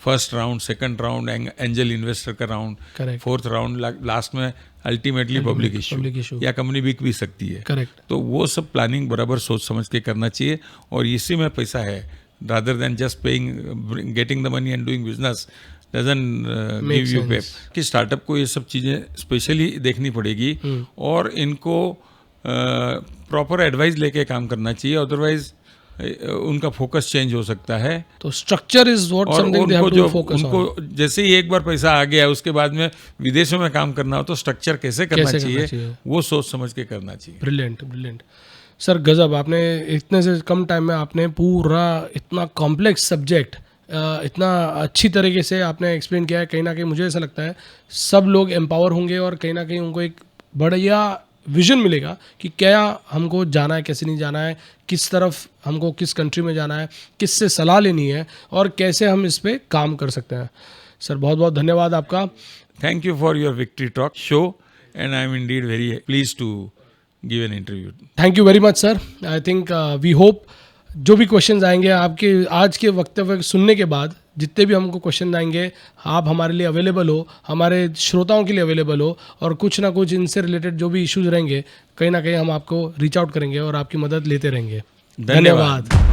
first round, second round, angel investor का राउंड, फोर्थ राउंड, लास्ट में अल्टीमेटली पब्लिक इशू या कंपनी बिक भी सकती है।
करेक्ट।
तो वो सब प्लानिंग बराबर सोच समझ के करना चाहिए, और इसी में पैसा है, rather than just getting the money and doing business doesn't give you pay। कि स्टार्टअप को ये सब चीज़ें स्पेशली देखनी पड़ेगी, और इनको प्रॉपर एडवाइस लेके काम करना चाहिए, अदरवाइज उनका फोकस चेंज हो सकता है।
तो structure is what something they have to focus on.
उनको जैसे ही एक बार पैसा आ गया उसके बाद में विदेशों में काम करना हो तो स्ट्रक्चर कैसे करना चाहिए वो सोच समझ के करना चाहिए।
ब्रिलियंट ब्रिलियंट सर, गजब। आपने इतने से कम टाइम में आपने पूरा इतना कॉम्प्लेक्स सब्जेक्ट इतना अच्छी तरीके से आपने एक्सप्लेन किया है। कहीं ना कहीं मुझे ऐसा लगता है सब लोग एम्पावर होंगे, और कहीं ना कहीं उनको एक बढ़िया विजन मिलेगा कि क्या हमको जाना है, कैसे नहीं जाना है, किस तरफ हमको, किस कंट्री में जाना है, किससे सलाह लेनी है, और कैसे हम इस पर काम कर सकते हैं। सर बहुत बहुत धन्यवाद आपका।
Thank you for your victory talk show, and I am indeed very pleased to give an interview.
Thank you very much, sir. I think we hope जो भी क्वेश्चंस आएंगे आपके आज के वक्तव्य सुनने के बाद, जितने भी हमको क्वेश्चन आएंगे, आप हमारे लिए अवेलेबल हो, हमारे श्रोताओं के लिए अवेलेबल हो, और कुछ ना कुछ इनसे रिलेटेड जो भी इश्यूज रहेंगे कहीं ना कहीं हम आपको रीच आउट करेंगे और आपकी मदद लेते रहेंगे। धन्यवाद।